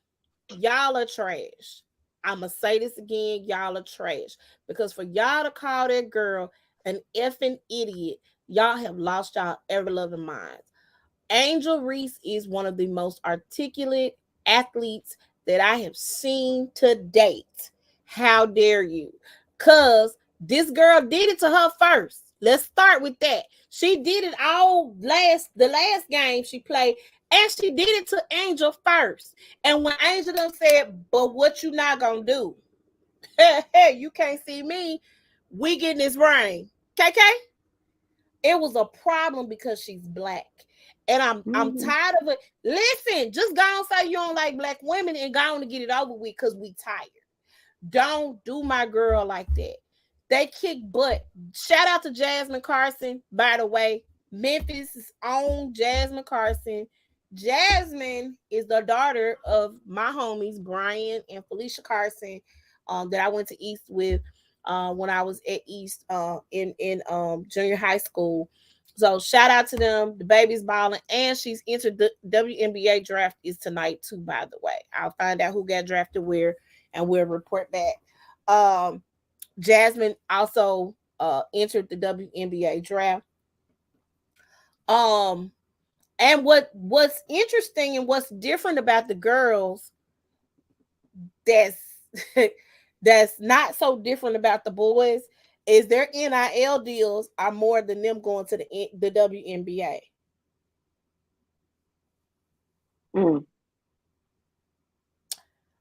y'all are trash. I'ma say this again, y'all are trash. Because for y'all to call that girl an effing idiot, y'all have lost y'all ever-loving minds. Angel Reese is one of the most articulate athletes that I have seen to date. How dare you? Because this girl did it to her first. Let's start with that. She did it the last game she played, and she did it to Angel first. And when Angel done said, but what you not gonna do? Hey, you can't see me. We getting this ring. KK? It was a problem because she's black. And I'm tired of it. Listen, just go and say you don't like black women and go on to get it over with because we tired. Don't do my girl like that. They kick butt. Shout out to Jasmine Carson, by the way. Memphis' own Jasmine Carson. Jasmine is the daughter of my homies, Brian and Felicia Carson, that I went to East with when I was at East in junior high school. So shout out to them. The baby's balling, and she's entered the WNBA draft is tonight too, by the way. I'll find out who got drafted where, and we'll report back. Jasmine also entered the WNBA draft. And what's interesting and what's different about the girls that's not so different about the boys is their NIL deals are more than them going to the WNBA. Mm.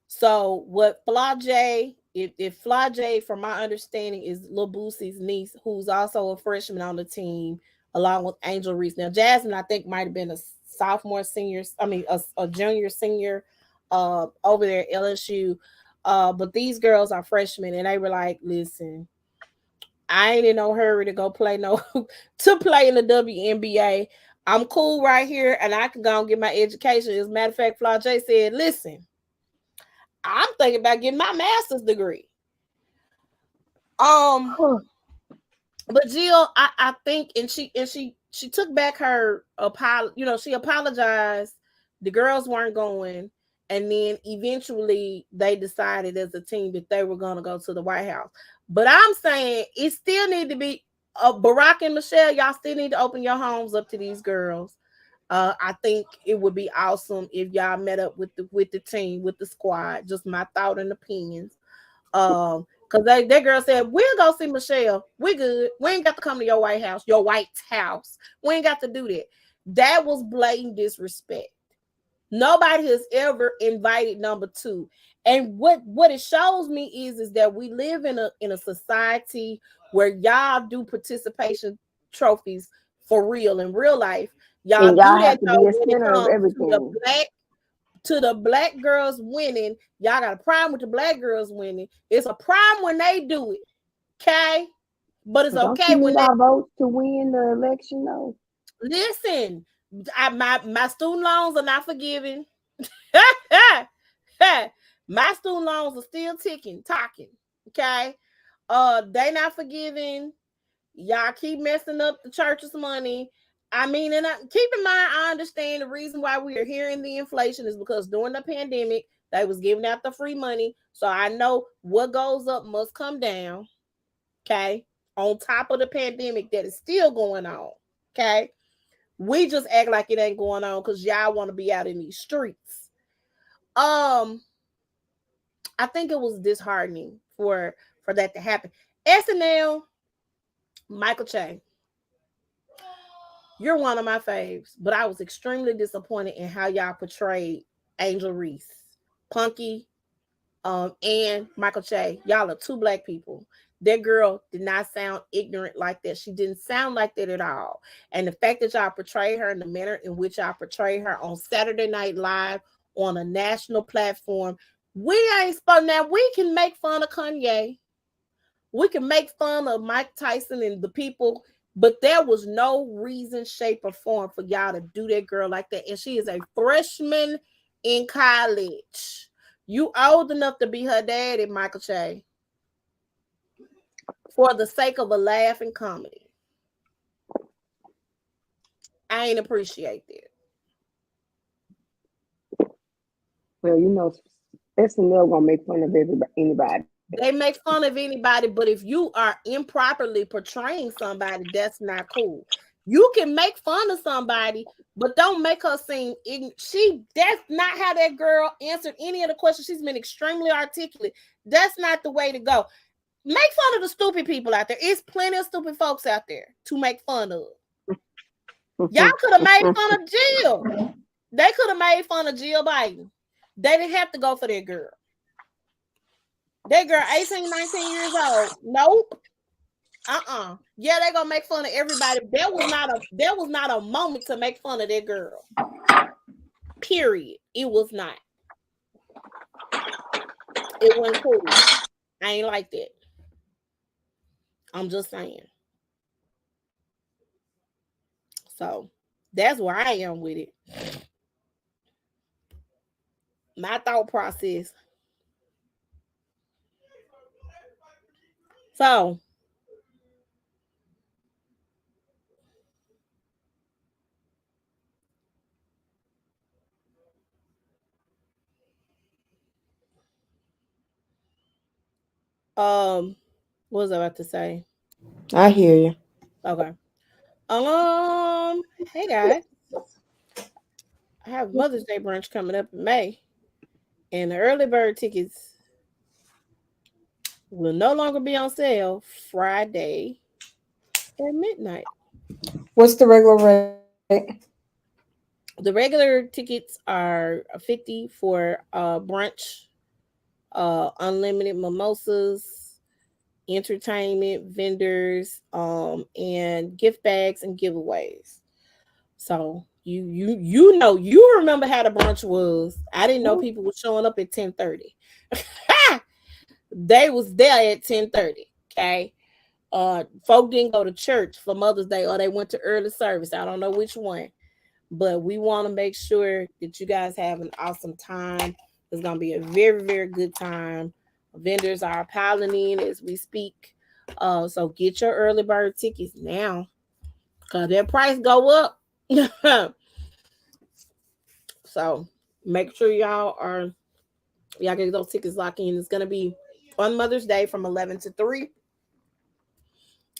So what Fly J, if Fly J, from my understanding, is Lil Boosie's niece, who's also a freshman on the team, along with Angel Reese. Now Jasmine, I think, might have been a sophomore, senior, I mean a junior, senior, over there at LSU. But these girls are freshmen, and they were like, "Listen, I ain't in no hurry to go play to play in the WNBA. I'm cool right here, and I can go and get my education." As a matter of fact, Fly J said, "Listen, I'm thinking about getting my master's degree." Huh. But Jill, I think, and she took back her she apologized. The girls weren't going, and then eventually they decided as a team that they were gonna go to the White House. But I'm saying it still need to be Barack and Michelle, y'all still need to open your homes up to these girls. I think it would be awesome if y'all met up with the team, with the squad. Just my thought and opinions. Because that girl said, "We'll go see Michelle. We good. We ain't got to come to your White House, your White House. We ain't got to do that." That was blatant disrespect. Nobody has ever invited number two. And what it shows me is that we live in a society where y'all do participation trophies for real in real life. Y'all And do y'all have that to though be a when it center of comes everything. to the black girls winning. Y'all got a problem with the black girls winning. It's a problem when they do it. Okay? But it's But don't okay you when need they our votes to win the election, though? listen. My student loans are not forgiven. My student loans are still talking. Okay. They not forgiving. Y'all keep messing up the church's money. I mean, and keep in mind, I understand the reason why we are hearing the inflation is because during the pandemic, they was giving out the free money. So I know what goes up must come down. Okay. On top of the pandemic that is still going on. Okay. We just act like it ain't going on because y'all want to be out in these streets. I think it was disheartening for that to happen. SNL, Michael Che, you're one of my faves, but I was extremely disappointed in how y'all portrayed Angel Reese, Punky, and Michael Che. Y'all are two black people. That girl did not sound ignorant like that. She didn't sound like that at all. And the fact that y'all portrayed her in the manner in which y'all portrayed her on Saturday Night Live on a national platform, we ain't supposed. Now we can make fun of Kanye. We can make fun of Mike Tyson and the people, but there was no reason, shape, or form for y'all to do that girl like that. And she is a freshman in college. You old enough to be her daddy, Michael Che, for the sake of a laugh and comedy. I ain't appreciate that. Well, you know, SNL gonna make fun of anybody. They make fun of anybody, but if you are improperly portraying somebody, that's not cool. You can make fun of somebody, but don't make her seem ignorant. That's not how that girl answered any of the questions. She's been extremely articulate. That's not the way to go. Make fun of the stupid people out there. It's plenty of stupid folks out there to make fun of. Y'all could have made fun of Jill. They could have made fun of Jill Biden. They didn't have to go for that girl. That girl, 18, 19 years old. Nope. Yeah, they're gonna make fun of everybody. There was not a moment to make fun of that girl. Period. It was not. It wasn't cool. I ain't like that. I'm just saying. So that's where I am with it. My thought process. So what was I about to say? I hear you. Okay. Hey guys. I have Mother's Day brunch coming up in May, and the early bird tickets will no longer be on sale Friday at midnight. What's the regular rate? The regular tickets are 50 for brunch, unlimited mimosas, entertainment, vendors, and gift bags and giveaways. So you remember how the brunch was. I didn't know people were showing up at 10:30. They was there at 10:30. Okay. Folk didn't go to church for Mother's Day or they went to early service. I don't know which one. But we want to make sure that you guys have an awesome time. It's gonna be a very, very good time. Vendors are piling in as we speak. So get your early bird tickets now. Cause their price go up. So make sure y'all get those tickets locked in. It's gonna be on Mother's Day from 11 to 3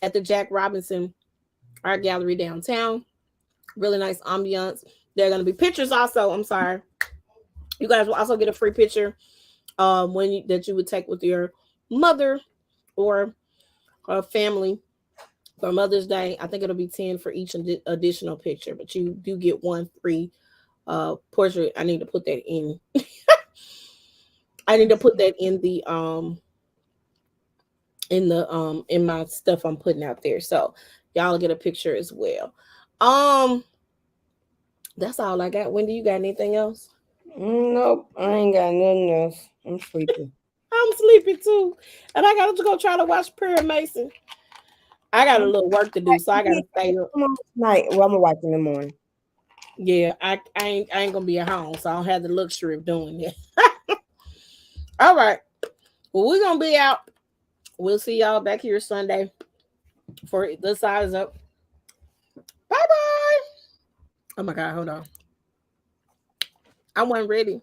at the Jack Robinson Art Gallery downtown. Really nice ambiance. There are gonna be pictures also. I'm sorry. You guys will also get a free picture that you would take with your mother or family for Mother's Day. I think it'll be 10 for each additional picture, but you do get one free portrait. I need to put that in. I need to put that in my stuff I'm putting out there. So y'all get a picture as well. That's all I got. Wendy, you got anything else? Nope, I ain't got nothing else. I'm sleepy. I'm sleepy too. And I gotta go try to watch Perry Mason. I got a little work to do, so I gotta stay up. Come on tonight. Well, I'm gonna watch in the morning. Yeah, I ain't gonna be at home, so I don't have the luxury of doing it. All right. Well, we're gonna be out. We'll see y'all back here Sunday for the size up. Bye bye. Oh my god, hold on. I wasn't ready.